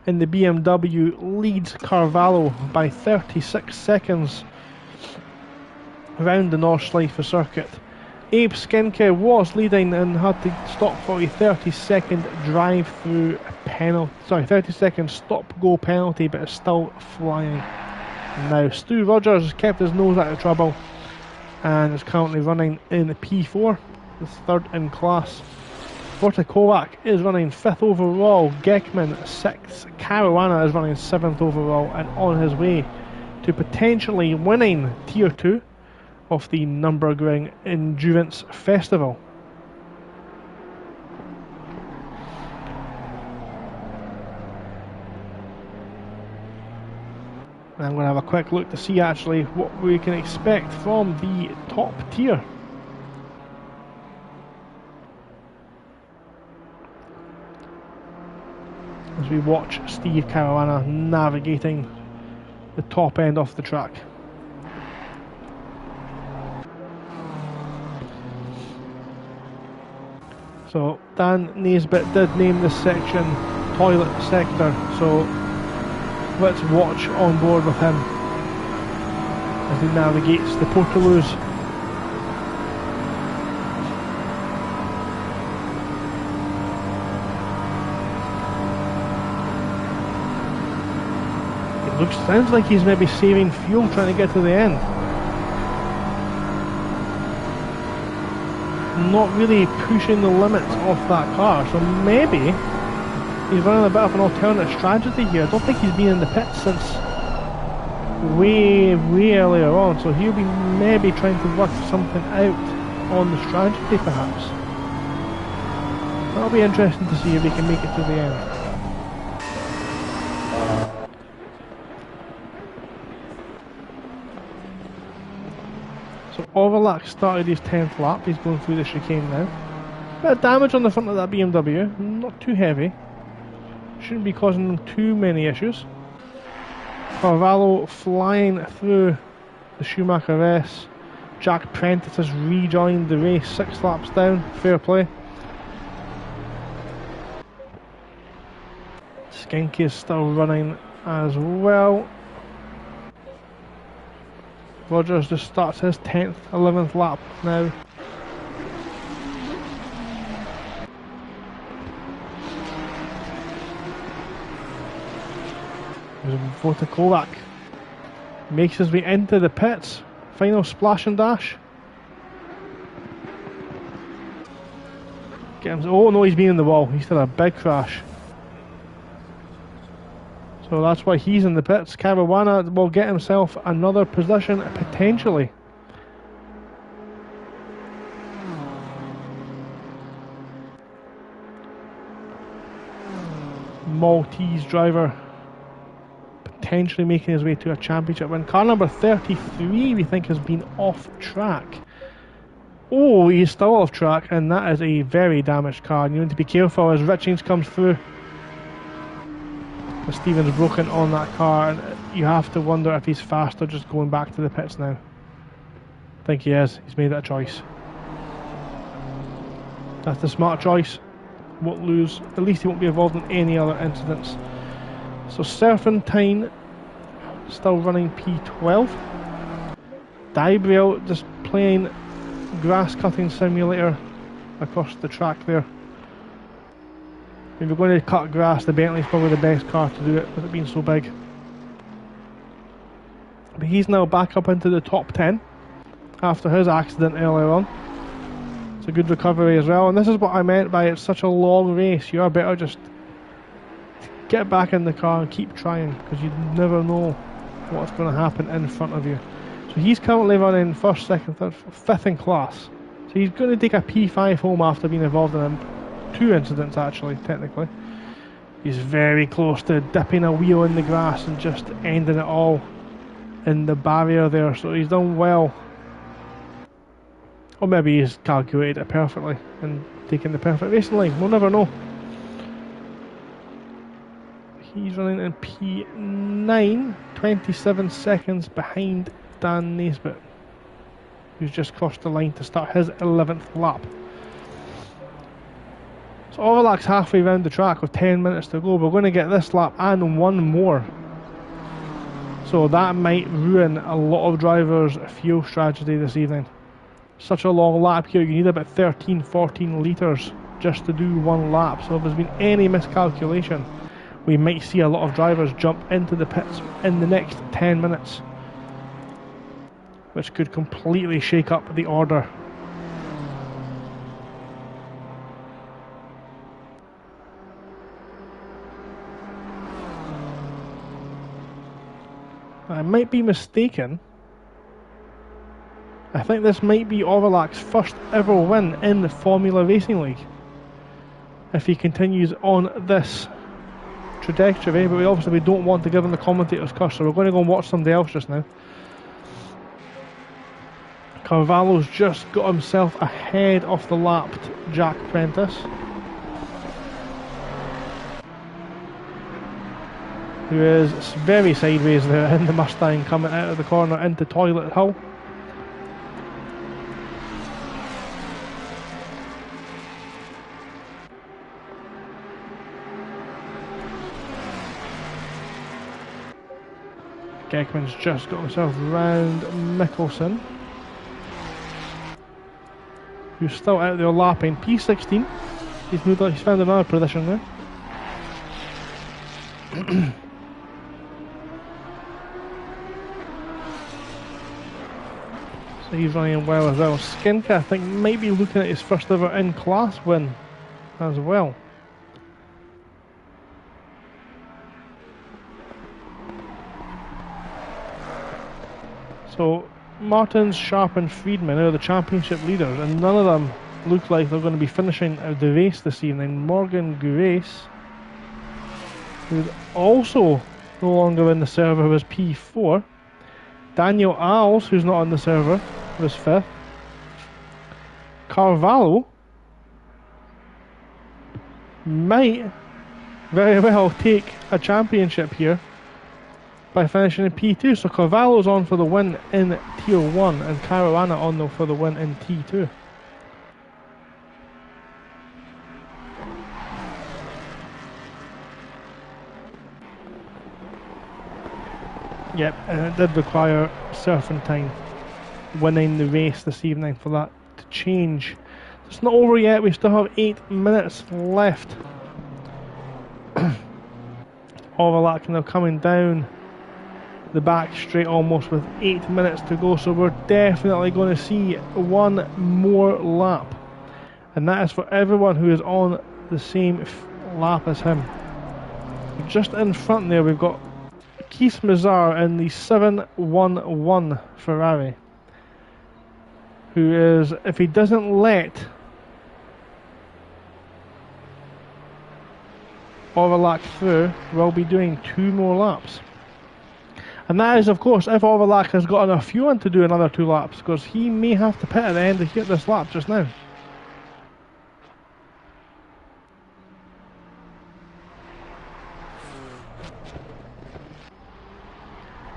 in the BMW leads Carvalho by 36 seconds around the Nordschleife circuit. Abe Skinke was leading and had to stop for a 30-second drive-through penalty. 30-second stop-go penalty, but is still flying now. Stu Rogers kept his nose out of trouble and is currently running in P4, the third in class. Vortakovac is running 5th overall, Geckman 6th, Caruana is running 7th overall and on his way to potentially winning Tier 2 of the Nurburgring Endurance Festival. And I'm going to have a quick look to see actually what we can expect from the top tier. As we watch Steve Caruana navigating the top end of the track. So Dan Naisbitt did name this section Toilet Sector, so let's watch on board with him as he navigates the Portaloos. Sounds like he's maybe saving fuel trying to get to the end. Not really pushing the limits of that car, so maybe He's running a bit of an alternate strategy here. I don't think he's been in the pits since way earlier on, so he'll be maybe trying to work something out on the strategy perhaps. That'll be interesting to see if he can make it to the end. So Overlack started his 10th lap, he's going through the chicane now. Bit of damage on the front of that BMW, not too heavy. Shouldn't be causing them too many issues. Carvalho flying through the Schumacher S. Jack Prentice has rejoined the race 6 laps down, fair play. Skinky is still running as well. Rogers just starts his 10th, 11th lap now. There's Votakovac. Makes his way into the pits. Final splash and dash. Get him, oh no, he's been in the wall. He's had a big crash. So that's why he's in the pits. Caruana will get himself another position potentially. Maltese driver potentially making his way to a championship win. Car number 33 we think has been off track. Oh, he's still off track, and that is a very damaged car. You need to be careful as Richings comes through. Stevens broken on that car, and you have to wonder if he's fast or just going back to the pits now. I think he is. He's made that choice. That's the smart choice. Won't lose. At least he won't be involved in any other incidents. So Serpentine still running P12. Dybriel just playing grass cutting simulator across the track there. If you're going to cut grass, the Bentley's probably the best car to do it with it being so big. But he's now back up into the top 10 after his accident earlier on. It's a good recovery as well, and this is what I meant by it's such a long race. You are better just get back in the car and keep trying, because you never know what's going to happen in front of you. So he's currently running first, second, third, fifth in class. So he's going to take a P5 home after being involved in 2 incidents actually, technically. He's very close to dipping a wheel in the grass and just ending it all in the barrier there, so he's done well. Or maybe he's calculated it perfectly and taken the perfect racing line, we'll never know. He's running in P9, 27 seconds behind Dan Naisbitt, who's just crossed the line to start his 11th lap. So Overlack's halfway around the track with 10 minutes to go. We're going to get this lap and one more. So that might ruin a lot of drivers' fuel strategy this evening. Such a long lap here, you need about 13-14 litres just to do one lap. So if there's been any miscalculation, we might see a lot of drivers jump into the pits in the next 10 minutes, which could completely shake up the order. I might be mistaken. I think this might be Overlack's first ever win in the Formula Racing League, if he continues on this trajectory, but we obviously don't want to give him the commentator's curse, so we're going to go and watch somebody else just now. Carvalho's just got himself ahead of the lapped Jack Prentice, who is very sideways there in the Mustang coming out of the corner into Toilet Hill. Geckman's just got himself round Mickelson, who's still out there lapping P16. He's moved on, he's found another position there. So he's running well as well. Skinka, I think, might be looking at his first ever in-class win as well. So Martins, Sharp and Friedman are the championship leaders, and none of them look like they're going to be finishing the race this evening. Morgan Grace, who's also no longer in the server, was P4. Daniel Alls, who's not on the server, was 5th. Carvalho might very well take a championship here by finishing in P2. So Carvalho's on for the win in Tier 1 and Caruana on for the win in T2. Yep, and it did require Serpentine winning the race this evening for that to change. It's not over yet, we still have 8 minutes left. Overlap now coming down the back straight almost with 8 minutes to go, so we're definitely going to see one more lap, and that is for everyone who is on the same lap as him. Just in front there we've got Keith Mazar in the 711 Ferrari, who is, if he doesn't let Overlap through, will be doing 2 more laps. And that is, of course, if Overlap has got enough fuel in to do another 2 laps, because he may have to pit at the end of this lap just now.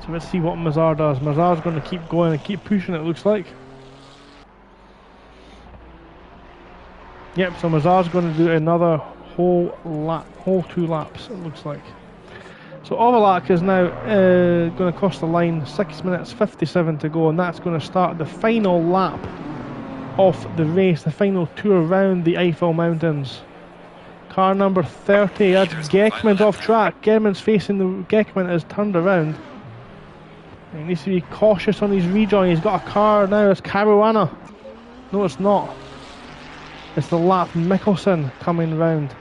So let's see what Mazar does. Mazar's going to keep going and keep pushing, it looks like. Yep, so Mazar's going to do another whole 2 laps, it looks like. So Overlap is now going to cross the line, 6 minutes 57 to go, and that's going to start the final lap of the race, the final tour around the Eiffel Mountains. Car number 30, that's Geckman off track. Geckman is turned around. He needs to be cautious on his rejoin. He's got a car now, it's Caruana. No, it's not. It's the lap Mickelson coming round,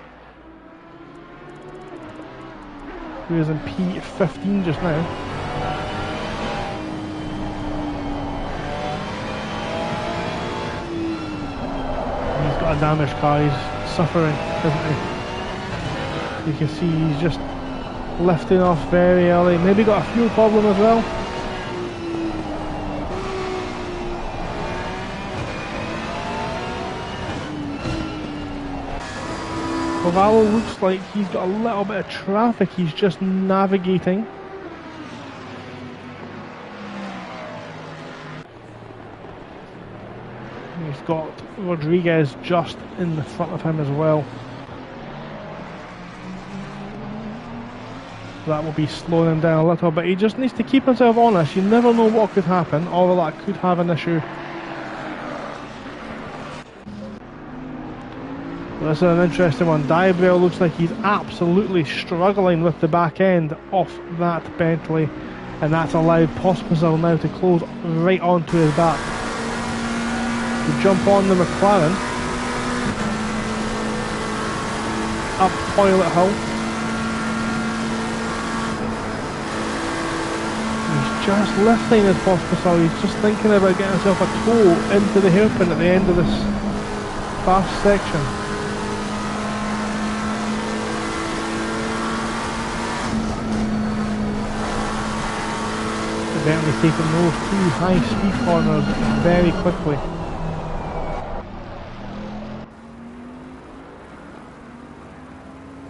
who is in P15 just now. He's got a damaged car, he's suffering, isn't he? You can see he's just lifting off very early. Maybe got a fuel problem as well. Carvalho looks like he's got a little bit of traffic, he's just navigating. He's got Rodriguez just in the front of him as well. That will be slowing him down a little, but he just needs to keep himself honest. You never know what could happen, or that could have an issue. This is an interesting one. Diabrell looks like he's absolutely struggling with the back end of that Bentley, and that's allowed Pospisil now to close right onto his back. To jump on the McLaren up Toilet Hill. He's just lifting his Pospisil. He's just thinking about getting himself a toe into the hairpin at the end of this fast section. Bentley taking those 2 high speed corners very quickly.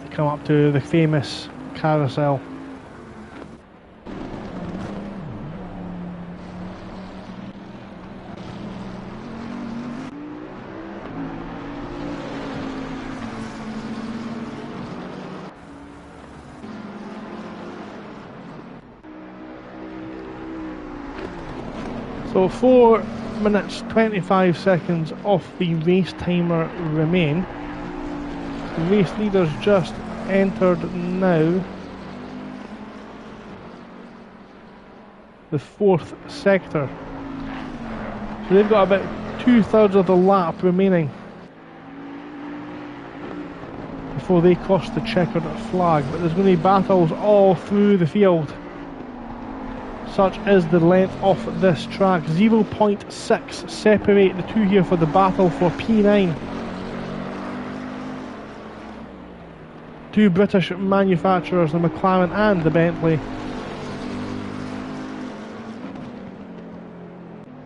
They come up to the famous carousel. So 4 minutes 25 seconds of the race timer remain. The race leaders just entered now the 4th sector. So they've got about 2/3 of the lap remaining before they cross the checkered flag, but there's going to be battles all through the field. Such is the length of this track. 0.6 separate the two here for the battle for P9. Two British manufacturers, the McLaren and the Bentley.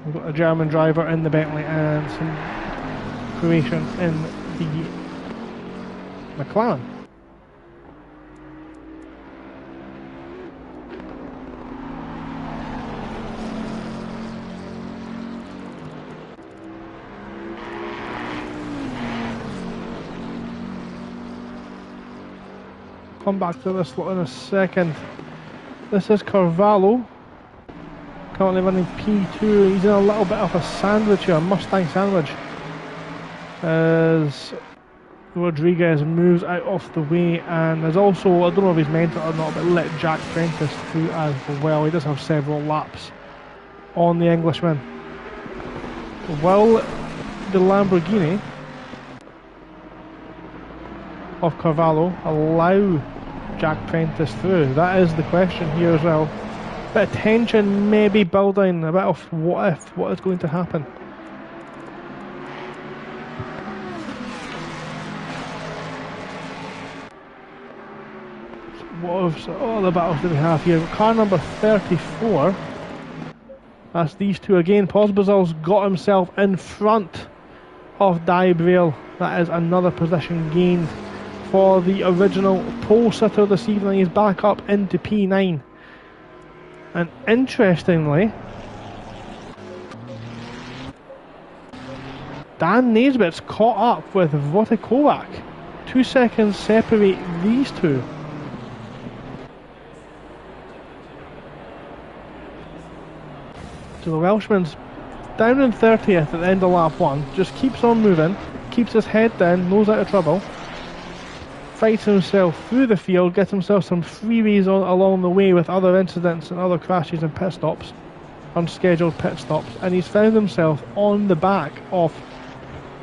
We've got a German driver in the Bentley and some Croatian in the McLaren. Come back to this lot in a second. This is Carvalho, currently running P2. He's in a little bit of a sandwich here, a Mustang sandwich, as Rodriguez moves out of the way. And there's also, I don't know if he's meant it or not, but let Jack Prentice through as well. He does have several laps on the Englishman. Will the Lamborghini of Carvalho allow Jack Prentice through? That is the question here as well. Bit of tension maybe building, a bit of what if, what is going to happen. What the battles do we have here? Car number 34. That's these two again. Pospisil's got himself in front of Dybrale. That is another position gained for the original pole sitter this evening. He's back up into P9. And interestingly, Dan Naisbitt's caught up with Votikovac. 2 seconds separate these two. So the Welshman's down in 30th at the end of lap 1. Just keeps on moving, keeps his head down, knows out of trouble. Fights himself through the field, gets himself some freeways along the way with other incidents and other crashes and pit stops, unscheduled pit stops, and he's found himself on the back of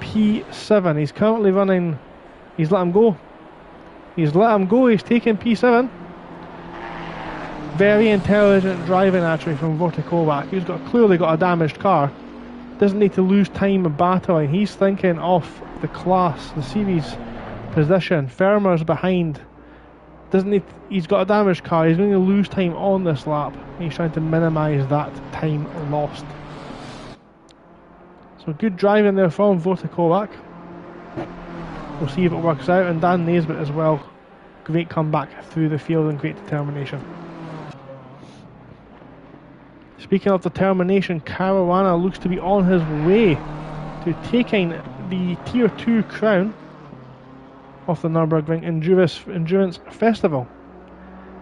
P7. He's currently running, he's let him go. He's let him go, he's taking P7. Very intelligent driving actually from Votikovac, who's clearly got a damaged car. Doesn't need to lose time battling. He's thinking of the class, the series position. Fermer's behind. He's got a damaged car. He's going to lose time on this lap. He's trying to minimise that time lost. So good driving there from Votikovac. We'll see if it works out. And Dan Naisbitt as well. Great comeback through the field and great determination. Speaking of determination, Caruana looks to be on his way to taking the Tier 2 crown of the Nurburgring Endurance Festival.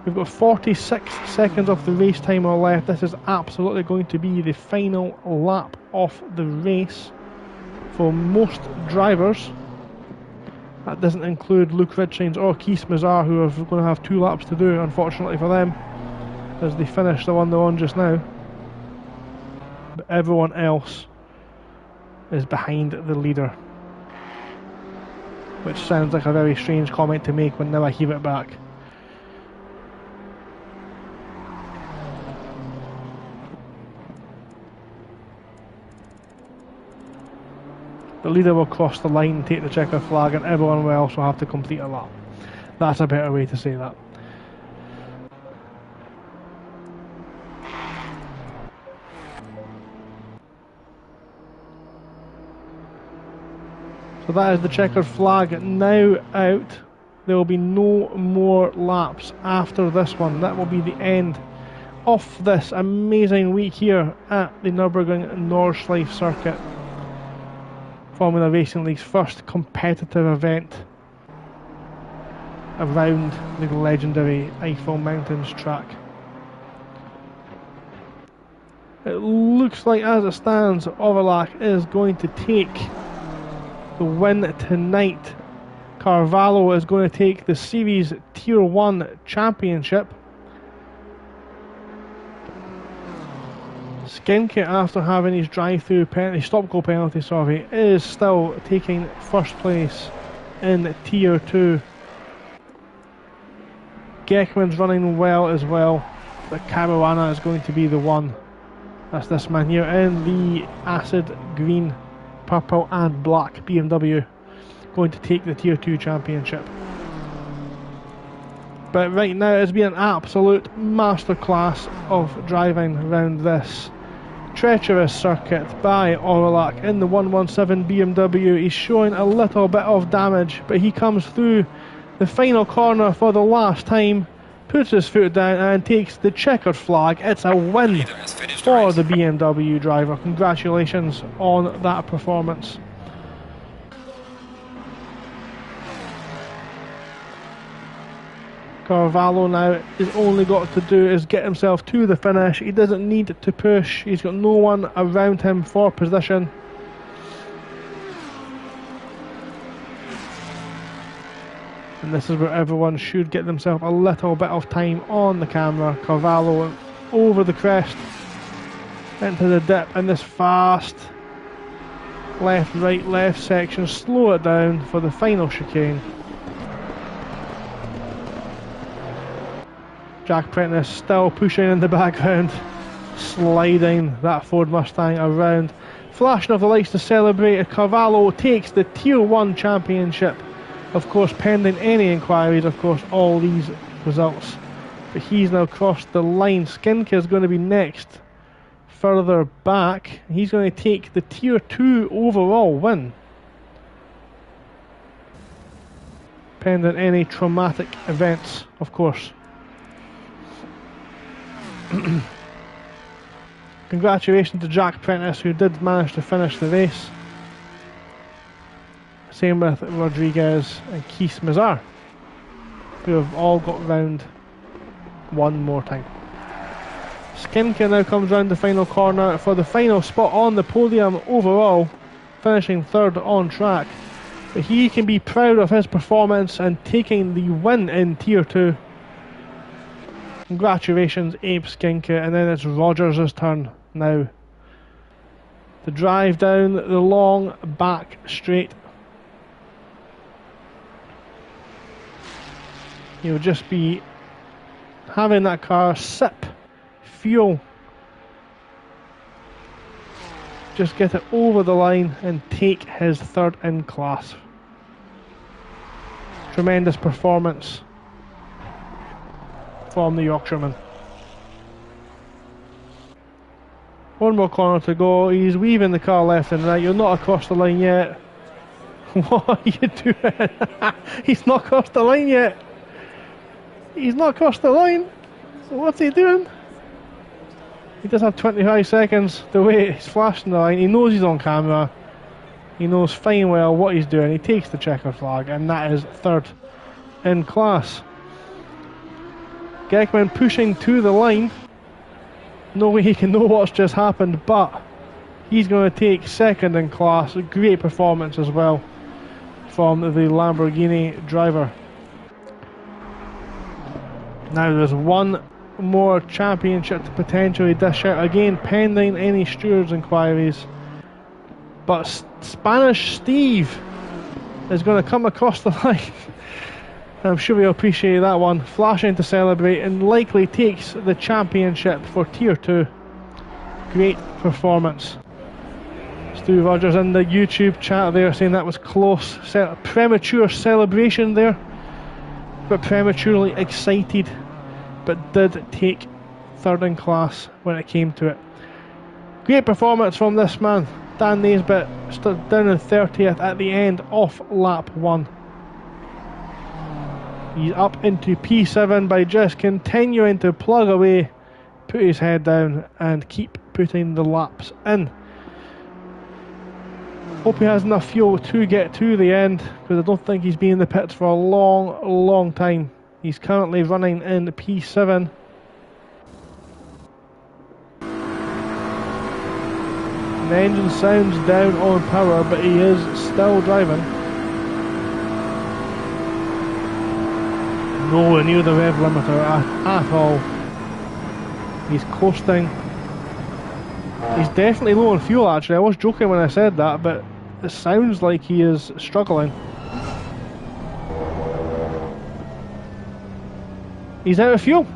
We've got 46 seconds of the race timer left. This is absolutely going to be the final lap of the race for most drivers. That doesn't include Luke Richings or Keith Mazar, who are going to have 2 laps to do, unfortunately for them, as they finish the one they're on just now. But everyone else is behind the leader, which sounds like a very strange comment to make when now I hear it back. The leader will cross the line, take the checker flag, and everyone else will have to complete a lap. That's a better way to say that. So that is the checkered flag now out. There will be no more laps after this one. That will be the end of this amazing week here at the Nurburgring Nordschleife circuit. Formula Racing League's first competitive event around the legendary Eiffel Mountains track. It looks like, as it stands, Overlach is going to take the win tonight. Carvalho is going to take the Series Tier 1 Championship. Skinke, after having his drive-through penalty, stop-go penalty, is still taking first place in Tier 2. Geckman's running well as well. But Caruana is going to be the one. That's this man here in the acid green, purple and black BMW, going to take the Tier 2 championship. But right now it's been an absolute masterclass of driving around this treacherous circuit by Orlac in the 117 BMW. He's showing a little bit of damage, but he comes through the final corner for the last time, puts his foot down and takes the checkered flag. It's a win for the BMW driver. Congratulations on that performance. Carvalho now is only got to do is get himself to the finish. He doesn't need to push. He's got no one around him for position. And this is where everyone should get themselves a little bit of time on the camera. Carvalho over the crest into the dip in this fast left, right, left section. Slow it down for the final chicane. Jack Prentice still pushing in the background, sliding that Ford Mustang around. Flashing of the lights to celebrate. Carvalho takes the Tier 1 championship. Of course, pending any inquiries, of course, all these results. But he's now crossed the line. Skinker is going to be next, further back. He's going to take the Tier 2 overall win. Pending any traumatic events, of course. Congratulations to Jack Prentice, who did manage to finish the race. Same with Rodriguez and Keith Mazar, who have all got round one more time. Skinker now comes round the final corner for the final spot on the podium overall, finishing third on track. But he can be proud of his performance and taking the win in Tier 2. Congratulations, Abe Skinker, and then it's Rogers' turn now. To drive down the long back straight. He'll just be having that car sip fuel. Just get it over the line and take his third in class. Tremendous performance from the Yorkshireman. One more corner to go. He's weaving the car left and right. You're not across the line yet. What are you doing? He's not crossed the line yet. He's not crossed the line. So what's he doing? He does have 25 seconds to wait. He's flashing the line. He knows he's on camera. He knows fine well what he's doing. He takes the checkered flag, and that is third in class. Gekman pushing to the line. No way he can know what's just happened, but he's going to take second in class. A great performance as well from the Lamborghini driver. Now there's one more championship to potentially dish out, again pending any stewards inquiries. But Spanish Steve is going to come across the line. I'm sure we'll appreciate that one. Flashing to celebrate and likely takes the championship for Tier 2. Great performance. Stu Rogers in the YouTube chat there saying that was close. Premature celebration there, but prematurely excited, but did take third in class when it came to it. Great performance from this man. Dan Naisbitt stood down in 30th at the end of lap 1. He's up into P7 by just continuing to plug away, put his head down and keep putting the laps in. Hope he has enough fuel to get to the end, because I don't think he's been in the pits for a long time. He's currently running in P7. The engine sounds down on power, but he is still driving. Nowhere near the rev limiter at all. He's coasting. He's definitely low on fuel actually. I was joking when I said that, but it sounds like he is struggling. He's out of fuel.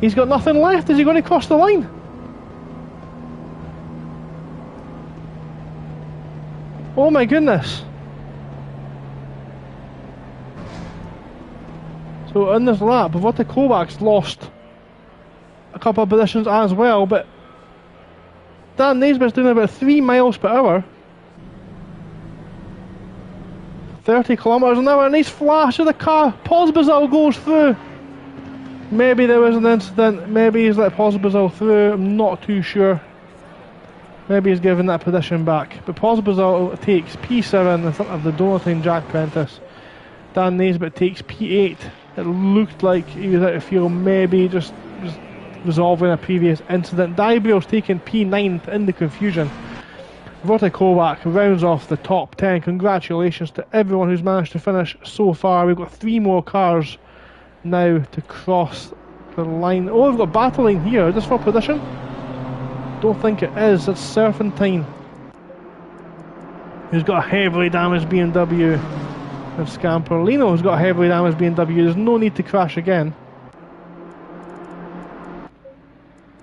He's got nothing left. Is he going to cross the line? Oh my goodness. So in this lap, Vojta Kovac's lost a couple of positions as well, but Dan Naisbitt's doing about 3 miles per hour. 30 kilometres an hour, a nice flash of the car. Pospisil goes through. Maybe there was an incident, maybe he's let Pospisil through, I'm not too sure. Maybe he's given that position back. But Pospisil takes P7 in front of the Donaldson Jack Prentice. Dan Naisbitt takes P8. It looked like he was out of field, maybe just resolving a previous incident. Dybrill's taken P9 in the confusion. Vojta Kovac rounds off the top 10. Congratulations to everyone who's managed to finish so far. We've got 3 more cars now to cross the line. Oh, we've got battling here. Is this for position? Don't think it is. It's Serpentine who's got a heavily damaged BMW, and Scamperlino who's got a heavily damaged BMW. There's no need to crash again.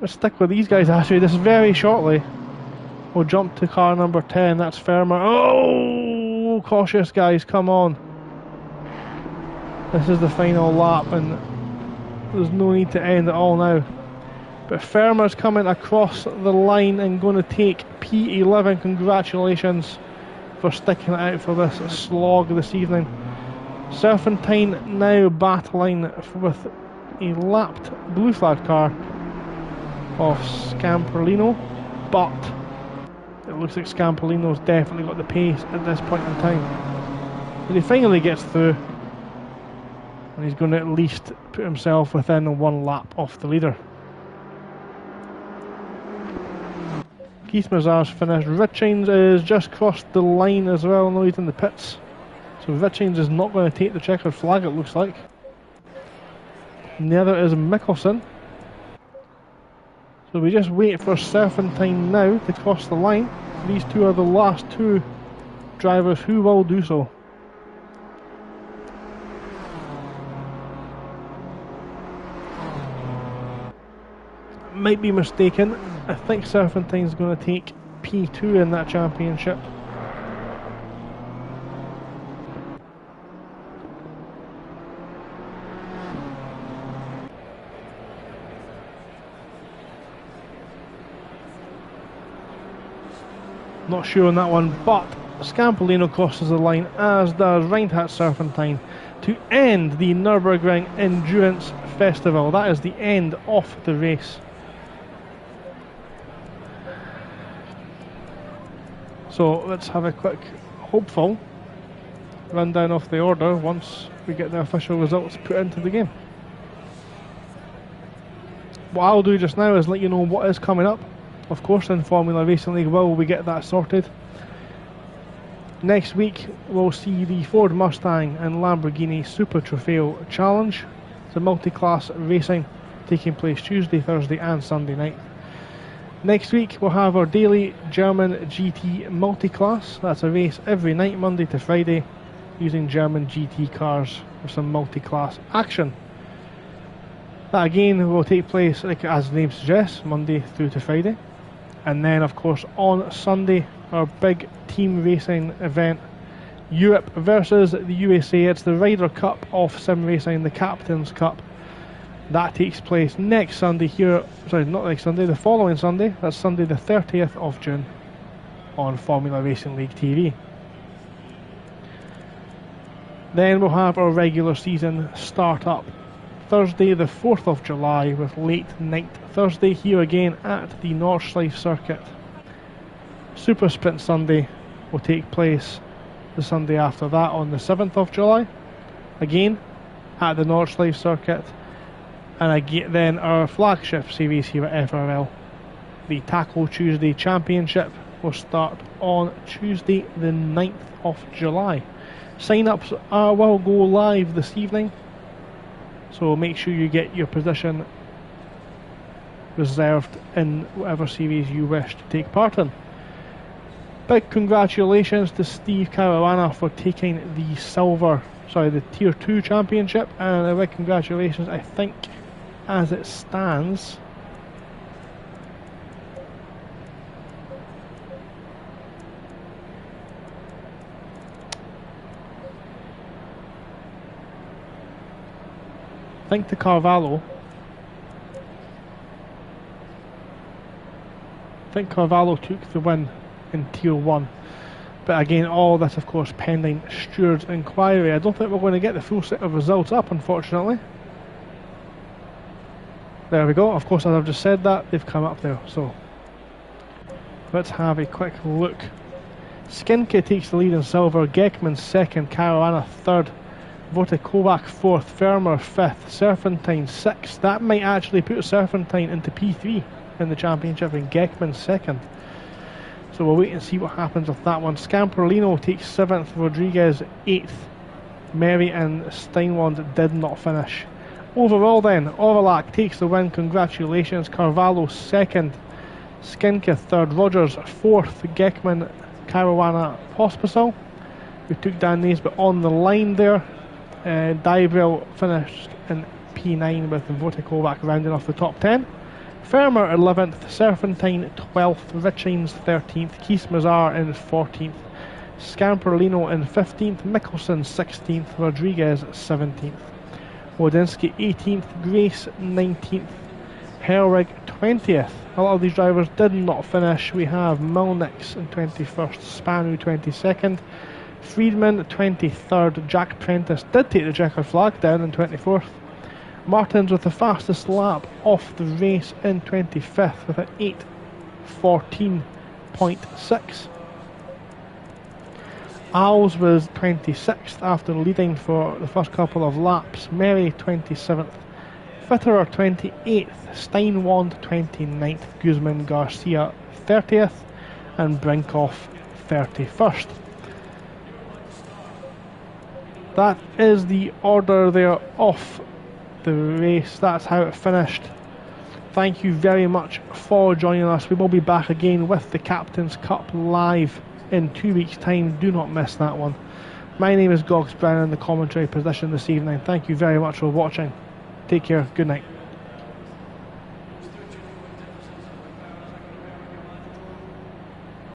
Let's stick with these guys actually. This very shortly we'll jump to car number 10. That's Fermer. Oh, cautious guys, come on. This is the final lap and there's no need to end it all now. But Fermer's coming across the line and going to take P11. Congratulations for sticking it out for this slog this evening. Serpentine now battling with a lapped blue flag car of Scamperlino, but it looks like Scamperlino's definitely got the pace at this point in time. But he finally gets through and he's going to at least put himself within 1 lap off the leader. Keith Mazar's finished. Richings is just crossed the line as well. No, he's in the pits. So Richings is not going to take the checkered flag, it looks like. And the other is Mickelson. So we just wait for Serpentine now to cross the line. These two are the last 2 drivers who will do so. Might be mistaken. I think Serpentine's going to take P2 in that championship. Not sure on that one, but Scamperlino crosses the line, as does Reinhard Serpentine, to end the Nurburgring Endurance Festival. That is the end of the race. So let's have a quick, hopeful rundown of the order once we get the official results put into the game. What I'll do just now is let you know what is coming up. Of course, in Formula Racing League will we get that sorted. Next week we'll see the Ford Mustang and Lamborghini Super Trofeo Challenge. It's a multi-class racing taking place Tuesday, Thursday and Sunday night. Next week we'll have our daily German GT multi-class. That's a race every night, Monday to Friday, using German GT cars for some multi-class action. That again will take place, like as the name suggests, Monday through to Friday. And then of course on Sunday, our big team racing event, Europe versus the USA. It's the Ryder Cup of sim racing, the Captain's Cup. That takes place next Sunday here, sorry, not next Sunday, the following Sunday. That's Sunday the 30th of June on Formula Racing League TV. Then we'll have our regular season start up Thursday the 4th of July with late night Thursday here again at the Nordschleife circuit. Super Sprint Sunday will take place the Sunday after that on the 7th of July, again at the Nordschleife circuit. And again, then our flagship series here at FRL, the Tackle Tuesday Championship, will start on Tuesday the 9th of July. Sign-ups will go live this evening, so make sure you get your position reserved in whatever series you wish to take part in. Big congratulations to Steve Caruana for taking the Tier 2 Championship, and a big congratulations, I think, as it stands, I think to Carvalho. I think Carvalho took the win in Tier 1. But again, all this, of course, pending steward's inquiry. I don't think we're going to get the full set of results up, unfortunately. There we go. Of course, as I've just said that, they've come up there. So, let's have a quick look. Skinke takes the lead in silver. Gekman second. Caruana third. Votekovac fourth. Fermer fifth. Serpentine sixth. That might actually put Serpentine into P3 in the championship, and Gekman second. So we'll wait and see what happens with that one. Scamperlino takes 7th, Rodriguez 8th. Merry and Steinwand did not finish. Overall then, Orlac takes the win, congratulations. Carvalho 2nd, Skinke 3rd, Rogers 4th, Gekman, Caruana, Pospisil, who took Dan Naisbitt on the line there. Dybrell finished in P9 with Votekovac rounding off the top 10. Fermer 11th, Serpentine 12th, Richings 13th, Keith Mazar in 14th, Scamperlino in 15th, Mickelson 16th, Rodriguez 17th, Wodinski 18th, Grace 19th, Herwig 20th. A lot of these drivers did not finish. We have Milnix in 21st, Spanu 22nd, Friedman 23rd, Jack Prentice did take the checkered flag down in 24th. Martins with the fastest lap off the race in 25th with an 8:14.6. Alves was 26th after leading for the first couple of laps. Merry 27th. Fitterer 28th. Steinwand 29th. Guzman Garcia 30th. And Brinkoff 31st. That is the order there off the race. That's how it finished. Thank you very much for joining us. We will be back again with the Captain's Cup live in 2 weeks' time. Do not miss that one. My name is Gogs Brown in the commentary position this evening. Thank you very much for watching. Take care. Good night.